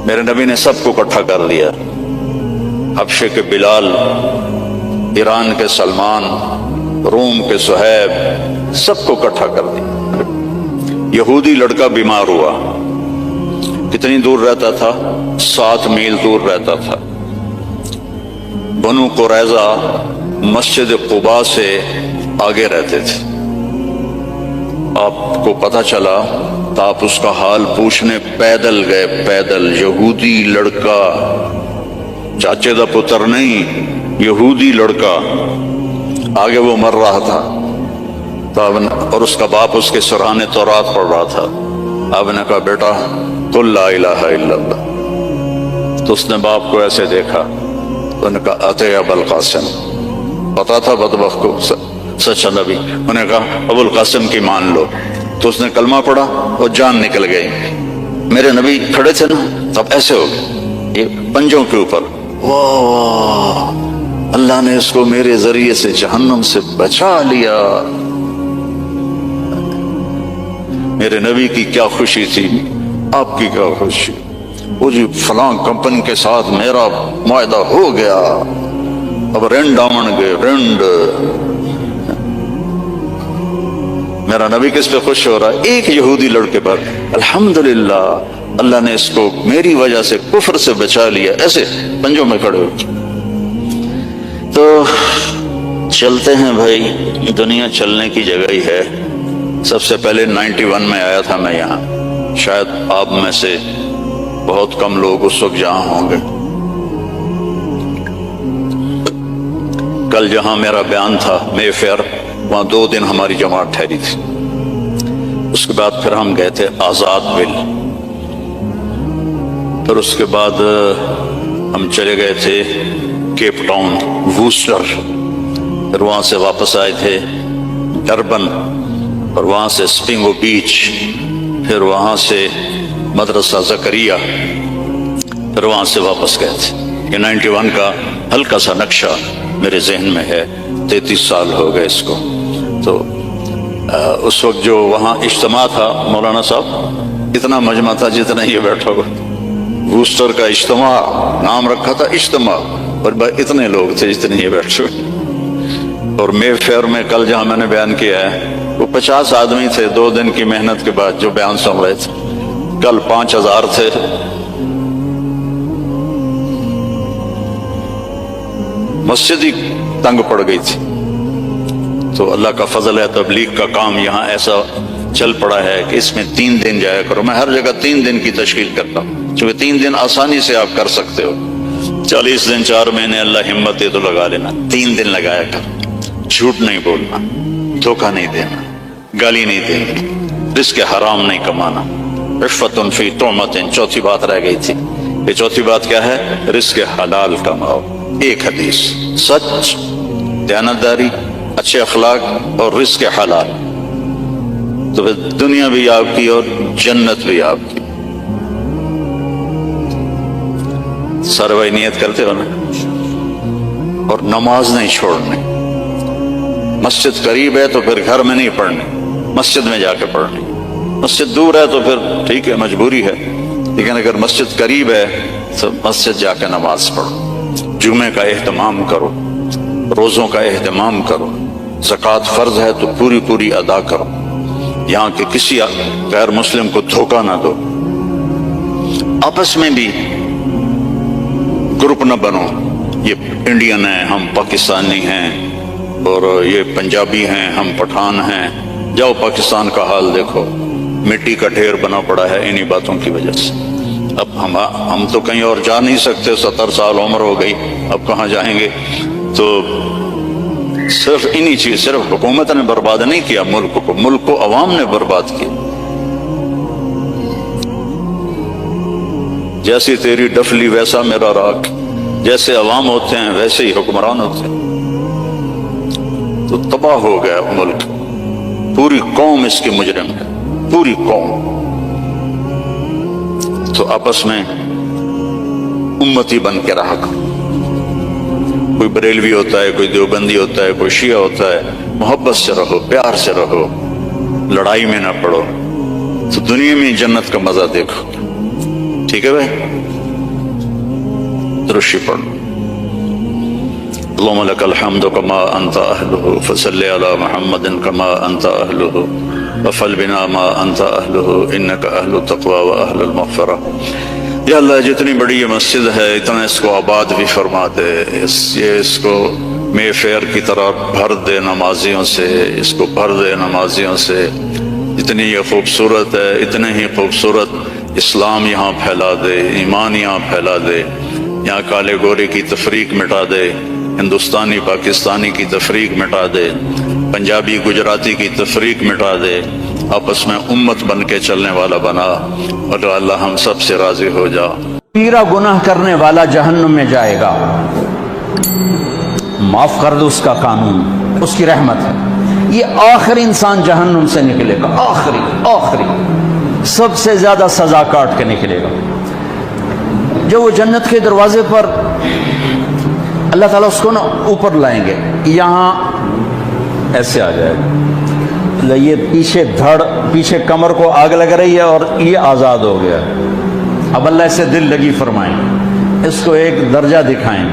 میرے نبی نے سب کو اکٹھا کر دیا، حبشے کے بلال، ایران کے سلمان، روم کے صہیب، سب کو اکٹھا کر دیا۔ یہودی لڑکا بیمار ہوا، کتنی دور رہتا تھا؟ 7 میل دور رہتا تھا۔ بنو قریظہ مسجد قباء سے آگے رہتے تھے، آپ کو پتہ چلا تو آپ اس کا حال پوچھنے پیدل گئے، پیدل، یہودی لڑکا، چاچے دا پتر نہیں، یہودی لڑکا، آگے وہ مر رہا تھا اور اس کا باپ اس کے سرحانے تورات پڑھ رہا تھا۔ آپ نے کہا بیٹا قل لا الہ الا اللہ، تو اس نے باپ کو ایسے دیکھا تو انہوں نے کہا اتے ابو القاسم، پتا تھا بدبخت کو سچا نبی، انہوں نے کہا ابو القاسم کی مان لو، تو اس نے کلمہ پڑھا اور جان نکل گئی۔ میرے نبی کھڑے تھے نا تب ایسے ہو گئے، یہ پنجوں کے اوپر، واہ اللہ نے اس کو میرے ذریعے سے جہنم سے بچا لیا۔ میرے نبی کی کیا خوشی تھی، آپ کی کیا خوشی۔ وہ جی فلاں کمپنی کے ساتھ میرا معاہدہ ہو گیا، اب رینڈ آمن گے رینڈ۔ میرا نبی کس پہ خوش ہو رہا ہے؟ ایک یہودی لڑکے پر، الحمدللہ اللہ نے اس کو میری وجہ سے کفر سے بچا لیا، ایسے پنجوں میں کھڑے ہو۔ تو چلتے ہیں بھائی، دنیا چلنے کی جگہ ہی ہے۔ سب سے پہلے 91 میں آیا تھا میں یہاں، شاید آپ میں سے بہت کم لوگ اس وقت جہاں ہوں گے۔ کل جہاں میرا بیان تھا مے فیئر، وہاں 2 دن ہماری جماعت ٹھہری تھی۔ اس کے بعد پھر ہم گئے تھے آزاد ویل، پھر اس کے بعد ہم چلے گئے تھے کیپ ٹاؤن، ووسٹر، پھر وہاں سے واپس آئے تھے ڈربن، اور وہاں سے سپنگو بیچ، پھر وہاں سے مدرسہ زکریہ، پھر وہاں سے واپس گئے تھے۔ یہ 91 کا ہلکا سا نقشہ میرے ذہن میں ہے، 33 سال ہو گئے اس کو۔ تو اس وقت جو وہاں اجتماع تھا مولانا صاحب، اتنا مجمع تھا جتنا یہ بیٹھا ہوا، ووسٹر کا اجتماع نام رکھا تھا اجتماع، اور اتنے لوگ تھے جتنے یہ بیٹھے ہوئے۔ اور مے فیئر میں کل جہاں میں نے بیان کیا ہے وہ 50 آدمی تھے 2 دن کی محنت کے بعد جو بیان سن رہے تھے، کل 5000 تھے۔ مسجد ہی تنگ پڑ گئی تھی۔ تو اللہ کا فضل ہے، تبلیغ کا کام یہاں ایسا چل پڑا ہے کہ اس میں 3 دن جایا کرو۔ میں ہر جگہ 3 دن کی تشکیل کرتا ہوں، چونکہ 3 دن آسانی سے آپ کر سکتے ہو۔ 40 دن 4 مہینے اللہ ہمت دے تو لگا لینا، 3 دن لگایا کر۔ جھوٹ نہیں بولنا، دھوکہ نہیں دینا، گالی نہیں دینی، رزق حرام نہیں کمانا۔ عفت فی طعمت، چوتھی بات رہ گئی تھی۔ یہ چوتھی بات کیا ہے؟ رزق حلال کماؤ۔ ایک حدیث، سچ، دیانتداری، اچھے اخلاق اور رزق حلال، تو پھر دنیا بھی آپ کی اور جنت بھی آپ کی۔ سارے بھائی نیت کرتے ہو نا؟ اور نماز نہیں چھوڑنی۔ مسجد قریب ہے تو پھر گھر میں نہیں پڑھنی، مسجد میں جا کے پڑھنی۔ مسجد دور ہے تو پھر ٹھیک ہے، مجبوری ہے، لیکن اگر مسجد قریب ہے تو مسجد جا کے نماز پڑھو، جمعے کا اہتمام کرو، روزوں کا اہتمام کرو، زکوٰۃ فرض ہے تو پوری پوری ادا کرو، یہاں کے کسی غیر مسلم کو دھوکہ نہ دو۔ آپس میں بھی گروپ نہ بنو، یہ انڈین ہیں ہم پاکستانی ہیں، اور یہ پنجابی ہیں ہم پٹھان ہیں۔ جاؤ پاکستان کا حال دیکھو، مٹی کا ڈھیر بنا پڑا ہے انہی باتوں کی وجہ سے۔ اب ہم تو کہیں اور جا نہیں سکتے، 70 سال عمر ہو گئی، اب کہاں جائیں گے؟ تو صرف انہی چیز، صرف حکومت نے برباد نہیں کیا ملک کو عوام نے برباد کیا۔ جیسی تیری ڈفلی ویسا میرا راگ، جیسے عوام ہوتے ہیں ویسے ہی حکمران ہوتے ہیں۔ تو تباہ ہو گیا ملک، پوری قوم اس کی مجرم ہے، پوری قوم۔ تو آپس میں امتی بن کے رہا کرو۔ کوئی بریلوی ہوتا ہے، کوئی دیوبندی ہوتا ہے، کوئی شیعہ ہوتا ہے، محبت سے رہو، پیار سے رہو، لڑائی میں نہ پڑو، تو دنیا میں جنت کا مزہ دیکھو۔ ٹھیک ہے بھائی؟ درشی پڑھو۔ اللهم لك الحمد كما أنت أهله فصل على محمد كما أنت أهله وفعل بنا ما أنت أهله إنك أهل التقوى وأهل المغفرة۔ یا اللہ جتنی بڑی یہ مسجد ہے اتنا اس کو آباد بھی فرما دے، اس کو مے فیئر کی طرح بھر دے نمازیوں سے، اس کو بھر دے نمازیوں سے۔ اتنی یہ خوبصورت ہے، اتنے ہی خوبصورت اسلام یہاں پھیلا دے، ایمان یہاں پھیلا دے، یہاں کالے گورے کی تفریق مٹا دے، ہندوستانی پاکستانی کی تفریق مٹا دے، پنجابی گجراتی کی تفریق مٹا دے، آپس میں امت بن کے چلنے والا بنا، اور اللہ ہم سب سے راضی ہو جا۔ کبیرہ گناہ کرنے والا جہنم میں جائے گا، معاف کر دو اس کا قانون، اس کی رحمت ہے۔ یہ آخری انسان جہنم سے نکلے گا، آخری سب سے زیادہ سزا کاٹ کے نکلے گا۔ جو وہ جنت کے دروازے پر اللہ تعالیٰ اس کو نا اوپر لائیں گے، یہاں ایسے آ جائے گا، یہ پیچھے دھڑ، پیچھے کمر کو آگ لگ رہی ہے اور یہ آزاد ہو گیا۔ اب اللہ سے دل لگی فرمائیں، اس کو ایک درجہ دکھائیں،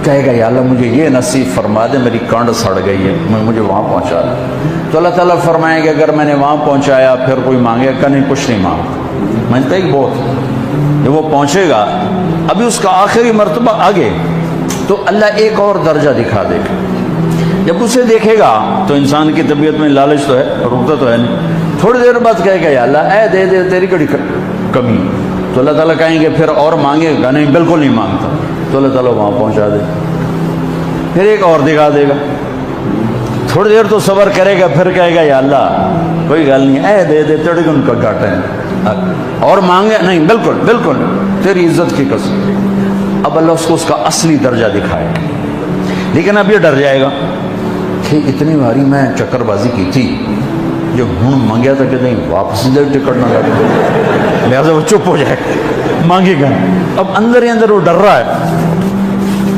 کہے گا یا اللہ مجھے یہ نصیب فرما دے، میری کانڈ سڑ گئی ہے، مجھے وہاں پہنچا دے۔ تو اللہ تعالیٰ فرمائیں گے اگر میں نے وہاں پہنچایا پھر کوئی مانگے گا نہیں، کچھ نہیں مانگا، میں نے کہا بہت جب وہ پہنچے گا ابھی اس کا آخری مرتبہ آگے تو اللہ ایک اور درجہ دکھا دے گا. جب اسے دیکھے گا تو انسان کی طبیعت میں لالچ تو ہے رکتا تو ہے نہیں, تھوڑی دیر بعد کہے گا یا اللہ اے دے دے تیری کڑی کمی, تو اللہ تعالیٰ کہیں گے پھر اور مانگے گا, نہیں بالکل نہیں مانگتا, تو اللہ تعالیٰ وہاں پہنچا دے. پھر ایک اور دکھا دے گا, تھوڑی دیر تو صبر کرے گا, پھر کہے گا یا اللہ کوئی گل نہیں اے دے دے تیرے ان کا گاٹا ہے, اور مانگے نہیں بالکل بالکل تیری عزت کی قسم. اب اللہ اس کو اس کا اصلی درجہ دکھائے گا. لیکن اب یہ ڈر جائے گا کہ اتنی باری میں چکر بازی کی تھی, جو ہوں مانگیا تھا کہ نہیں واپس دے ٹکٹ نہ لگے, لہٰذا وہ چپ ہو جائے, مانگے گا. اب اندر ہی اندر وہ ڈر رہا ہے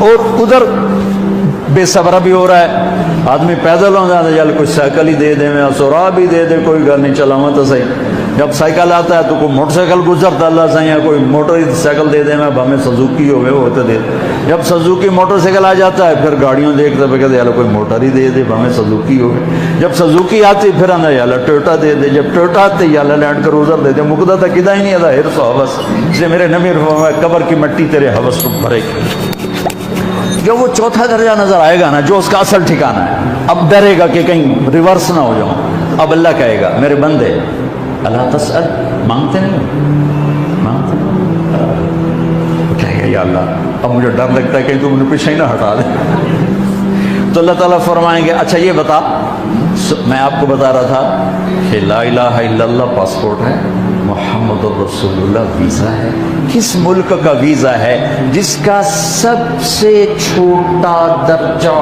اور ادھر بے صبرا بھی ہو رہا ہے. آدمی پیدل ہو جاتا ہے, چل کوئی سائیکل ہی دے دے, میں سورا بھی دے دے, کوئی گھر نہیں چلاواں تو صحیح. جب سائیکل آتا ہے تو کوئی موٹر سائیکل گزرتا اللہ سے, یا کوئی موٹر سائیکل دے دے, میں ہمیں سزوکی ہو گئے وہ ہوتے دے. جب سزوکی موٹر سائیکل آ جاتا ہے پھر گاڑیوں دیکھتے پہ کہتے کوئی موٹر ہی دے دے, ہمیں سزوکی ہو گئے. جب سزوکی آتی پھر آنا یالا ٹوٹا دے دے, جب ٹوٹا آتے یالا لینڈ کروزر دے دے. مقدہ تھا کدا ہی نہیں آتا ہرس و حوث, اس لیے میرے نبی فرمایا قبر کی مٹی تیرے حوث کو بھرے گی. جو وہ چوتھا درجہ نظر آئے گا نا, جو اس کا اصل ٹھکانہ ہے, اب ڈرے گا کہ کہیں ریورس نہ ہو جاؤں. اب اللہ کہے گا میرے بندے اللہ تسأل, مانگتے نہیں, مانگتے نہیں. کہے گا یا اللہ اب مجھے ڈر لگتا ہے کہ تم نے پیچھے ہی نہ ہٹا دے. تو اللہ تعالیٰ فرمائیں گے اچھا یہ بتا, میں آپ کو بتا رہا تھا کہ لا الہ الا اللہ پاسپورٹ ہے, محمد الرسول اللہ ویزا ہے. کس ملک کا ویزا ہے جس کا سب سے چھوٹا درجہ,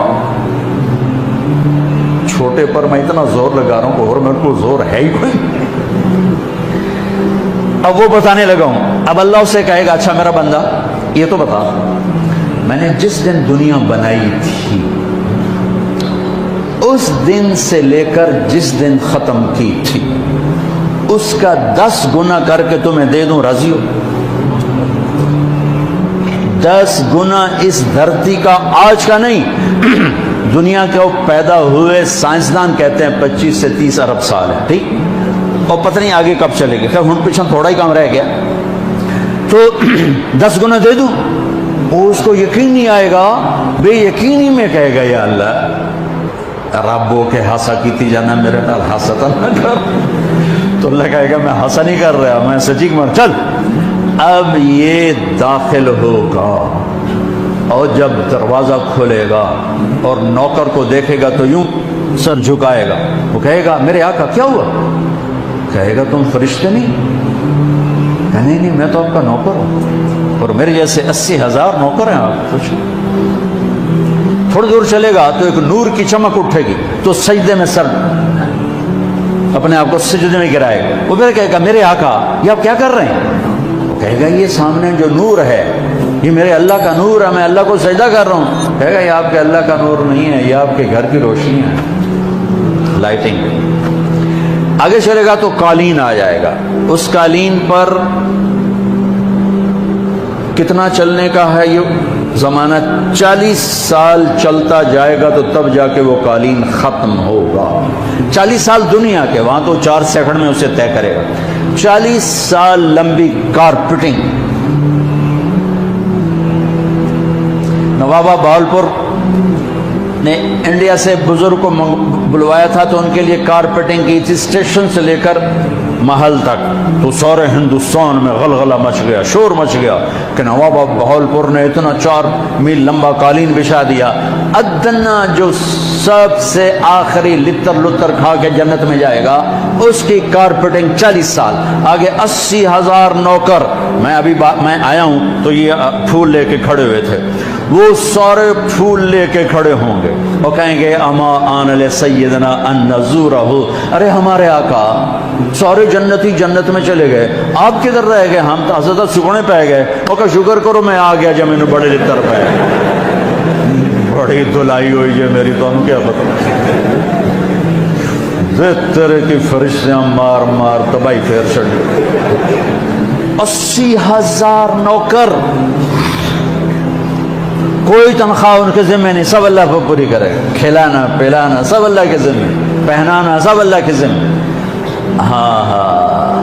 چھوٹے پر میں اتنا زور لگا رہا ہوں اور میرے کو زور ہے ہی کوئی. اب وہ بتانے لگا ہوں. اب اللہ اسے کہے گا اچھا میرا بندہ یہ تو بتا, میں نے جس دن دنیا بنائی تھی اس دن سے لے کر جس دن ختم کی تھی اس کا 10 گنا کر کے تمہیں دے دوں, راضی ہو؟ 10 گنا اس دھرتی کا, آج کا نہیں, دنیا کے وہ پیدا ہوئے سائنسدان کہتے ہیں 25 سے 30 ارب سال ہے, ٹھیک, اور پتہ نہیں آگے کب چلے گا. خیر ہن پیچھے تھوڑا ہی کام رہ گیا, تو 10 گنا دے دوں. وہ اس کو یقین نہیں آئے گا, بے یقینی میں کہے گا یا اللہ ربو کے ہاسا کیتی جانا میرے نال ہاسا نہ کر. تو اللہ کہے گا میں ہاسا نہیں کر رہا, میں سچی مر چل. اب یہ داخل ہوگا اور جب دروازہ کھولے گا اور نوکر کو دیکھے گا تو یوں سر جھکائے گا. وہ کہے گا میرے آقا کیا ہوا؟ کہے گا تم فرشتے نہیں؟ نہیں نہیں میں تو آپ کا نوکر ہوں, اور میرے جیسے 80,000 نوکر ہیں آپ. کچھ تھوڑی دور چلے گا تو ایک نور کی چمک اٹھے گی, تو سجدے میں سر اپنے آپ کو سجدے میں گرائے گا. وہ پھر کہے گا میرے آقا یہ آپ کیا کر رہے ہیں؟ وہ کہے گا یہ سامنے جو نور ہے یہ میرے اللہ کا نور ہے, میں اللہ کو سجدہ کر رہا ہوں. کہے گا یہ آپ کے اللہ کا نور نہیں ہے, یہ آپ کے گھر کی روشنی ہے, لائٹنگ. آگے چلے گا تو قالین آ جائے گا. اس قالین پر کتنا چلنے کا ہے یہ زمانہ, 40 سال چلتا جائے گا تو تب جا کے وہ قالین ختم ہوگا. 40 سال دنیا کے, وہاں تو 4 سیکنڈ میں اسے طے کرے گا. 40 سال لمبی کارپیٹنگ. نوابہ بہاولپور نے انڈیا سے بزرگ کو بلوایا تھا تو ان کے لیے کارپیٹنگ کی تھی, اسٹیشن سے لے کر محل تک. تو سارے ہندوستان میں غلغلہ مچ گیا, شور مچ گیا کہ نواب بہاولپور نے اتنا 4 میل لمبا قالین بچھا دیا. ادنا جو سب سے آخری لتر لتر کھا کے جنت میں جائے گا اس کی کارپیٹنگ 40 سال. آگے 80,000 نوکر. میں آیا ہوں تو یہ پھول لے کے کھڑے ہوئے تھے, وہ سارے پھول لے کے کھڑے ہوں گے اور کہیں گے اما آن لسیدنا ان نزورہ, ارے ہمارے آقا سارے جنتی جنت میں چلے گئے, آپ کدھر رہ گئے؟ ہم تو حضرت سکڑے پہ گئے. وہ کہ شکر کرو میں آ گیا جب میں نے بڑے لتر پہ. بڑی دلائی ہوئی ہے میری, تو ہم کیا پتا طرح کی فرشتیاں مار مار تباہی پھیر چڑھ. 80,000 نوکر, کوئی تنخواہ ان کے ذمہ نہیں, سب اللہ کو پوری کرے گا. کھلانا پلانا سب اللہ کے ذمہ, پہنانا سب اللہ کے ذمہ. ہاں ہاں.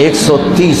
130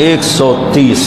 130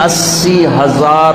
80,000,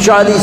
40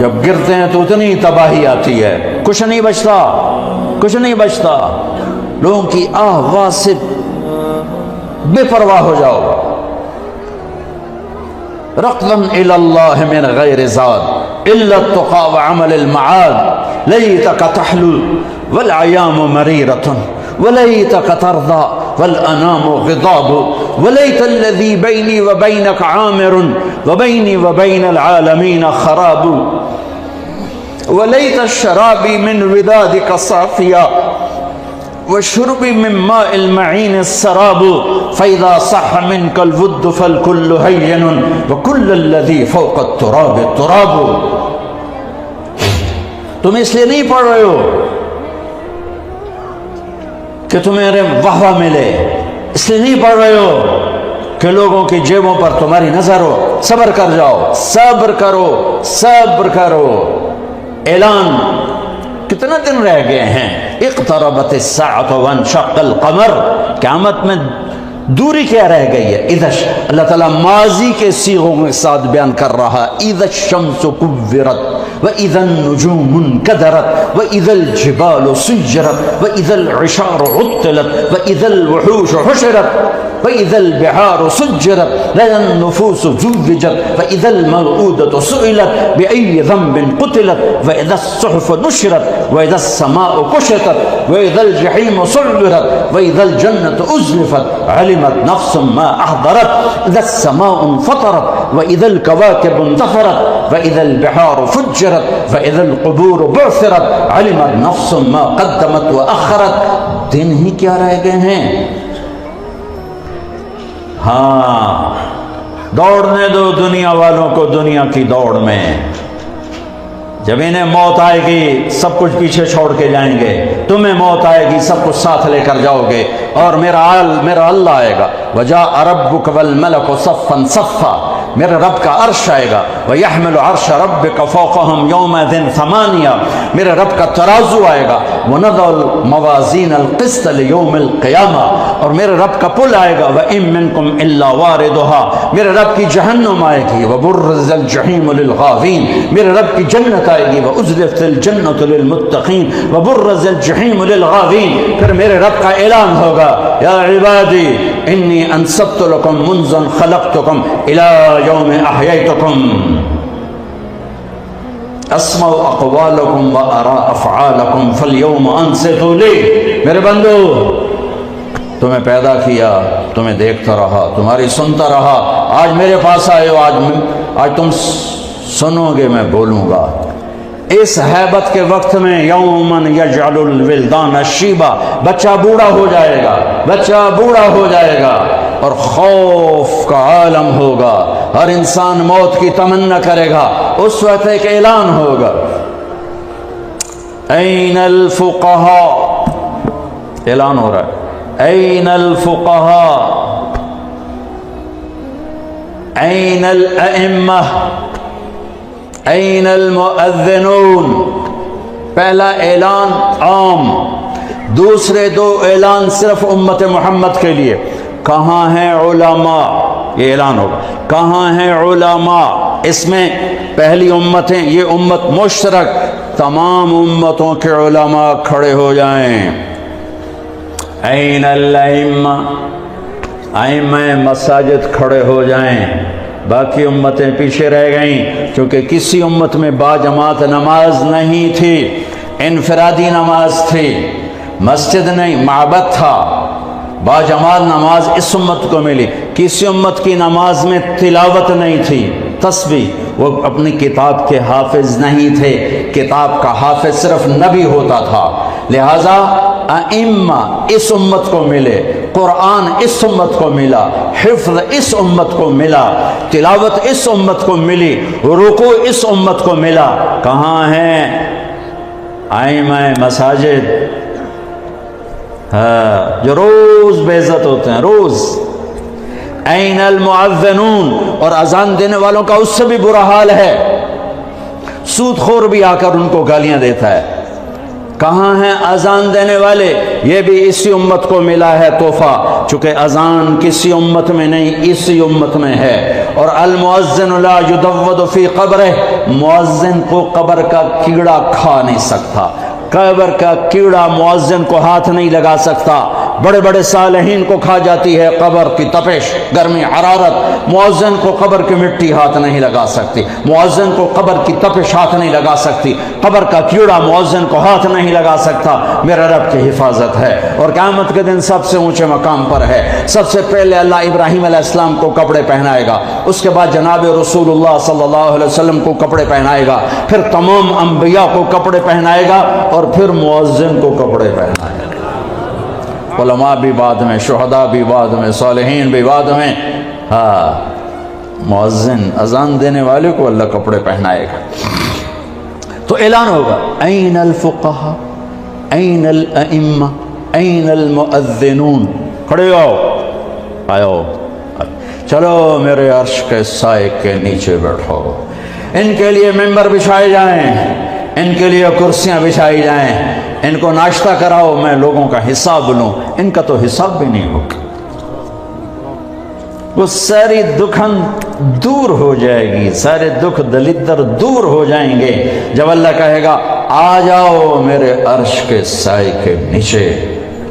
جب گرتے ہیں تو اتنی تباہی آتی ہے، کچھ نہیں بچتا، کچھ نہیں بچتا. لوگوں کی آواز سے بے پرواہ ہو جاؤ. رقلا الى اللہ من غیر زاد الا التقى وعمل المعاد لیتک تحلو والعیام مریرۃ ولیتک ترضى والانام غضاب ولیت الذی بینی وبینک عامر وبینی وبین العالمین خراب وليت الشراب من ودادك صافيا وشرب من ماء المعين السراب فإذا صح منك الود فالكل هين وكل الذي فوق التراب التراب. تم اس لیے نہیں پڑھ رہے ہو کہ تمہیں واہ ملے، اس لیے نہیں پڑھ رہے ہو کہ لوگوں کی جیبوں پر تمہاری نظر ہو. صبر کر جاؤ، صبر کرو، صبر کرو. اعلان کتنے دن رہ گئے ہیں؟ اقتربت الساعة وانشق القمر. قیامت میں دوری کیا رہ گئی ہے؟ اذا اللہ تعالیٰ ماضی کے صیغوں کے ساتھ بیان کر رہا. اذا الشمس كورت واذا النجوم انكدرت واذا الجبال سيرت واذا العشار عطلت واذا الوحوش حشرت واذا البحار سجرت واذا النفوس زوجت واذا الموءودة سئلت بأي ذنب قتلت واذا الصحف نشرت واذا السماء كشطت واذا الجحيم سعرت واذا الجنة أزلفت علمت نفس ما أحضرت اذا السماء انفطرت واذا الكواكب انتثرت واذا البحار فجرت واذا القبور بعثرت علمت نفس ما قدمت وأخرت. دن ہی کیا رہ گئے ہیں؟ ہاں، دوڑنے دو دنیا والوں کو دنیا کی دوڑ میں. جب انہیں موت آئے گی سب کچھ پیچھے چھوڑ کے جائیں گے، تمہیں موت آئے گی سب کچھ ساتھ لے کر جاؤ گے، اور میرا اللہ آئے گا. وَجَاءَ رَبُّكَ وَالْمَلَكُ صَفًّا صَفًّا. میرے رب کا عرش آئے گا. وَيَحْمِلُ عَرْشَ رَبِّكَ فَوْقَهُمْ يَوْمَئِذٍ ثَمَانِيَةٌ. میرے رب کا ترازو آئے گا. وَنَضَعُ الْمَوَازِينَ الْقِسْطَ لِيَوْمِ الْقِيَامَةِ. اور میرے رب کا پل آئے گا. وَإِن مِّنكُمْ إِلَّا وَارِدُهَا. میرے رب کی جہنم آئے گی. وَبُرِّزَ الْجَحِيمُ لِلْغَاوِينَ. میرے رب کی جنت آئے گی. وَأُزْلِفَتِ الْجَنَّةُ لِلْمُتَّقِينَ وَبُرِّزَ الْجَحِيمُ لِلْغَاوِينَ. پھر میرے رب کا اعلان ہوگا، یا عبادی انی انصبت لکم منذ خلقتکم الی یوم احییتکم اسمع اقوالکم وارا افعالکم فالیوم انصتوا لی. میرے بندو، تمہیں پیدا کیا، تمہیں دیکھتا رہا، تمہاری سنتا رہا، آج میرے پاس آئے ہو، آج تم سنو گے، میں بولوں گا. اس حیبت کے وقت میں یومن یجعل الولدان شیبا، بچہ بوڑھا ہو جائے گا، بچہ بوڑھا ہو جائے گا، اور خوف کا عالم ہوگا. ہر انسان موت کی تمنا کرے گا. اس وقت ایک اعلان ہوگا، این الفقہاء. اعلان ہو رہا ہے، این الفقہاء، این الائمہ، این المؤذنون. پہلا اعلان عام، دوسرے دو اعلان صرف امت محمد کے لیے. کہاں ہیں علماء؟ یہ اعلان ہوگا، کہاں ہیں علماء؟ اس میں پہلی امتیں، یہ امت مشترک، تمام امتوں کے علماء کھڑے ہو جائیں. این الائمہ، ائمہ مساجد کھڑے ہو جائیں. باقی امتیں پیچھے رہ گئیں کیونکہ کسی امت میں با جماعت نماز نہیں تھی، انفرادی نماز تھی، مسجد نہیں معبد تھا. با جماعت نماز اس امت کو ملی. کسی امت کی نماز میں تلاوت نہیں تھی، تسبیح. وہ اپنی کتاب کے حافظ نہیں تھے، کتاب کا حافظ صرف نبی ہوتا تھا. لہذا ائمہ اس امت کو ملے، قرآن اس امت کو ملا، حفظ اس امت کو ملا، تلاوت اس امت کو ملی، رکوع اس امت کو ملا. کہاں ہیں ائمہ مساجد؟ جو روز بے عزت ہوتے ہیں، روز. این المؤذنون، اور اذان دینے والوں کا اس سے بھی برا حال ہے. سود خور بھی آ کر ان کو گالیاں دیتا ہے. کہاں ہیں اذان دینے والے؟ یہ بھی اسی امت کو ملا ہے تحفہ. چونکہ اذان کسی امت میں نہیں اسی امت میں ہے. اور المؤذن لا یدود فی قبرہ، مؤذن کو قبر کا کیڑا کھا نہیں سکتا، قبر کا کیڑا مؤذن کو ہاتھ نہیں لگا سکتا. بڑے بڑے صالحین کو کھا جاتی ہے قبر کی تپش، گرمی، حرارت، مؤذن کو قبر کی مٹی ہاتھ نہیں لگا سکتی، مؤذن کو قبر کی تپش ہاتھ نہیں لگا سکتی، قبر کا کیڑا مؤذن کو ہاتھ نہیں لگا سکتا. میرے رب کی حفاظت ہے. اور قیامت کے دن سب سے اونچے مقام پر ہے. سب سے پہلے اللہ ابراہیم علیہ السلام کو کپڑے پہنائے گا، اس کے بعد جناب رسول اللہ صلی اللہ علیہ وسلم کو کپڑے پہنائے گا، پھر تمام انبیاء کو کپڑے پہنائے گا، اور پھر مؤذن کو کپڑے پہنائے گا. علماء بھی بعد میں، شہداء بھی بعد میں، صالحین بھی بعد میں. ہاں، مؤذن اذان دینے والے کو اللہ کپڑے پہنائے گا. تو اعلان ہوگا این الفقہاء این الائمہ این المؤذنون. کھڑے ہو، آؤ، چلو میرے عرش کے سائے کے نیچے بیٹھو. ان کے لیے ممبر بچھائے جائیں، ان کے لیے کرسیاں بچھائی جائیں، ان کو ناشتہ کراؤ، میں لوگوں کا حساب لوں. ان کا تو حساب بھی نہیں ہوگا. وہ ساری دکھن دور ہو جائے گی، سارے دکھ دلدر دور ہو جائیں گے جب اللہ کہے گا آ جاؤ میرے عرش کے سائے کے نیچے،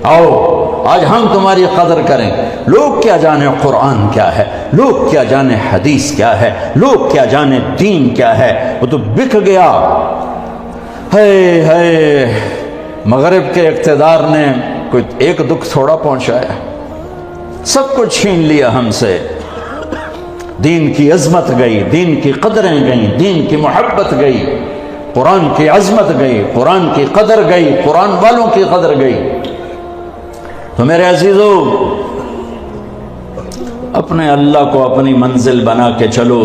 آؤ آج ہم تمہاری قدر کریں. لوگ کیا جانے قرآن کیا ہے، لوگ کیا جانے حدیث کیا ہے، لوگ کیا جانے دین کیا ہے. وہ تو بک گیا. ہے مغرب کے اقتدار نے کوئی ایک دکھ تھوڑا پہنچایا، سب کچھ چھین لیا ہم سے. دین کی عظمت گئی، دین کی قدریں گئیں، دین کی محبت گئی، قرآن کی عظمت گئی، قرآن کی قدر گئی، قرآن والوں کی قدر گئی. تو میرے عزیزو، اپنے اللہ کو اپنی منزل بنا کے چلو،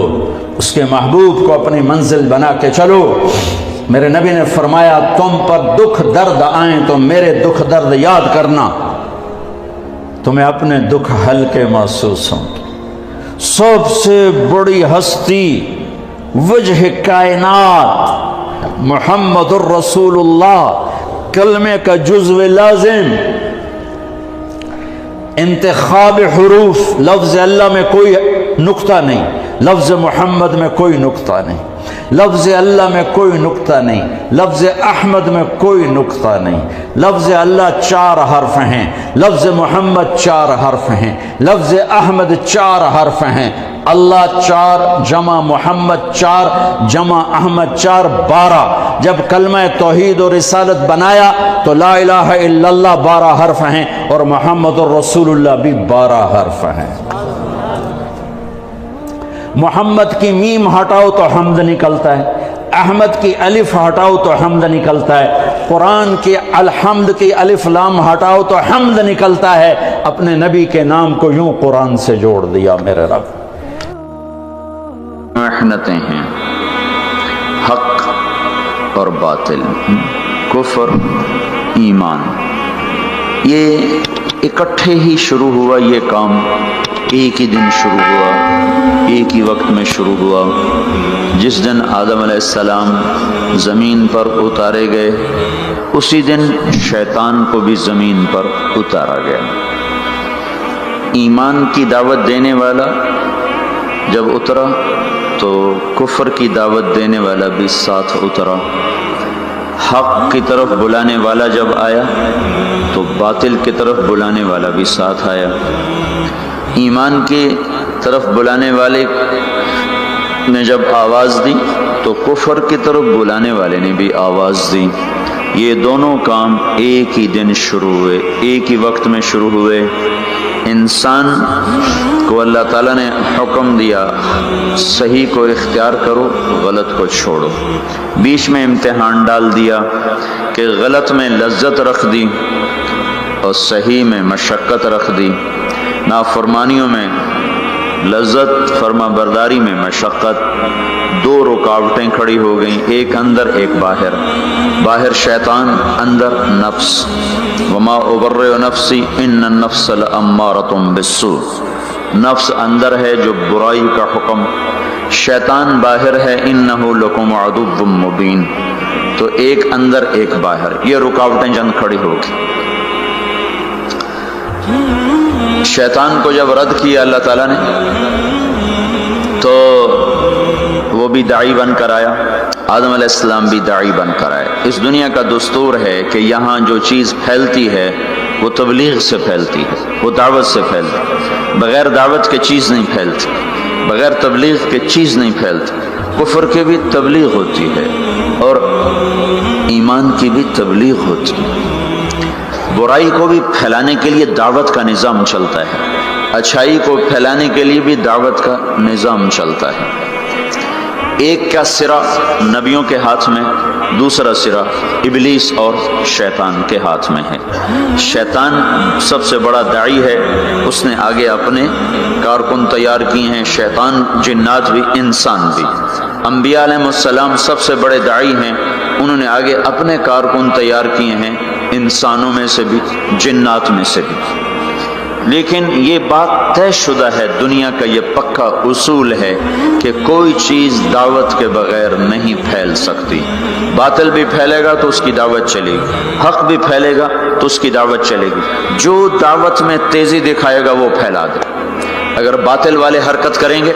اس کے محبوب کو اپنی منزل بنا کے چلو. میرے نبی نے فرمایا تم پر دکھ درد آئیں تو میرے دکھ درد یاد کرنا، تمہیں اپنے دکھ ہلکے محسوس ہوں. سب سے بڑی ہستی وجہ کائنات محمد الرسول اللہ، کلمے کا جزو لازم، انتخاب حروف. لفظ اللہ میں کوئی نقطہ نہیں، لفظ محمد میں کوئی نقطہ نہیں، لفظ اللہ میں کوئی نقطہ نہیں، لفظ احمد میں کوئی نقطہ نہیں. لفظ اللہ 4 حرف ہیں، لفظ محمد 4 حرف ہیں، لفظ احمد 4 حرف ہیں. اللہ 4 جمع محمد 4 جمع احمد 4 12. جب کلمہ توحید اور رسالت بنایا تو لا الہ الا اللہ 12 حرف ہیں اور محمد الرسول اللہ بھی 12 حرف ہیں. محمد کی میم ہٹاؤ تو حمد نکلتا ہے، احمد کی الف ہٹاؤ تو حمد نکلتا ہے، قرآن کی الحمد کی الف لام ہٹاؤ تو حمد نکلتا ہے. اپنے نبی کے نام کو یوں قرآن سے جوڑ دیا میرے رب. محنتیں ہیں، حق اور باطل، کفر، ایمان، یہ اکٹھے ہی شروع ہوا. یہ کام ایک ہی دن شروع ہوا، ایک ہی وقت میں شروع ہوا. جس دن آدم علیہ السلام زمین پر اتارے گئے اسی دن شیطان کو بھی زمین پر اتارا گیا. ایمان کی دعوت دینے والا جب اترا تو کفر کی دعوت دینے والا بھی ساتھ اترا. حق کی طرف بلانے والا جب آیا تو باطل کی طرف بلانے والا بھی ساتھ آیا. ایمان کی طرف بلانے والے نے جب آواز دی تو کفر کی طرف بلانے والے نے بھی آواز دی. یہ دونوں کام ایک ہی دن شروع ہوئے، ایک ہی وقت میں شروع ہوئے. انسان کو اللہ تعالیٰ نے حکم دیا صحیح کو اختیار کرو، غلط کو چھوڑو. بیچ میں امتحان ڈال دیا کہ غلط میں لذت رکھ دی اور صحیح میں مشقت رکھ دی. نافرمانیوں میں لذت، فرما برداری میں مشقت. 2 رکاوٹیں کھڑی ہو گئیں، ایک اندر ایک باہر. باہر شیطان، اندر نفس. وما ابرئ نفسی ان النفس لامارۃ بالسوء. نفس اندر ہے جو برائی کا حکم، شیطان باہر ہے انہ لکم عدو مبین. تو ایک اندر ایک باہر، یہ رکاوٹیں جنگ کھڑی ہوگی. شیطان کو جب رد کیا اللہ تعالیٰ نے تو وہ بھی داعی بن کر آیا، آدم علیہ السلام بھی داعی بن کر آئے۔ اس دنیا کا دستور ہے کہ یہاں جو چیز پھیلتی ہے وہ تبلیغ سے پھیلتی ہے، وہ دعوت سے پھیلتی ہے، بغیر دعوت کے چیز نہیں پھیلتی، بغیر تبلیغ کے چیز نہیں پھیلتی۔ کفر کی بھی تبلیغ ہوتی ہے اور ایمان کی بھی تبلیغ ہوتی ہے، برائی کو بھی پھیلانے کے لیے دعوت کا نظام چلتا ہے، اچھائی کو پھیلانے کے لیے بھی دعوت کا نظام چلتا ہے۔ ایک کا سرا نبیوں کے ہاتھ میں، دوسرا سرا ابلیس اور شیطان کے ہاتھ میں ہے۔ شیطان سب سے بڑا داعی ہے، اس نے آگے اپنے کارکن تیار کیے ہیں، شیطان، جنات بھی، انسان بھی۔ انبیاء علیہ السلام سب سے بڑے داعی ہیں، انہوں نے آگے اپنے کارکن تیار کیے ہیں، انسانوں میں سے بھی، جنات میں سے بھی۔ لیکن یہ بات طے شدہ ہے، دنیا کا یہ پکا اصول ہے کہ کوئی چیز دعوت کے بغیر نہیں پھیل سکتی۔ باطل بھی پھیلے گا تو اس کی دعوت چلے گی، حق بھی پھیلے گا تو اس کی دعوت چلے گی۔ جو دعوت میں تیزی دکھائے گا وہ پھیلا دے۔ اگر باطل والے حرکت کریں گے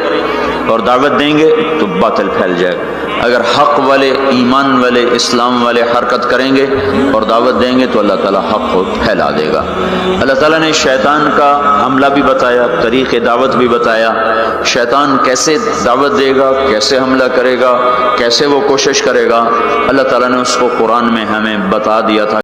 اور دعوت دیں گے تو باطل پھیل جائے گا، اگر حق والے، ایمان والے، اسلام والے حرکت کریں گے اور دعوت دیں گے تو اللہ تعالیٰ حق کو پھیلا دے گا۔ اللہ تعالیٰ نے شیطان کا حملہ بھی بتایا، طریق دعوت بھی بتایا، شیطان کیسے دعوت دے گا، کیسے حملہ کرے گا، کیسے وہ کوشش کرے گا، اللہ تعالیٰ نے اس کو قرآن میں ہمیں بتا دیا تھا۔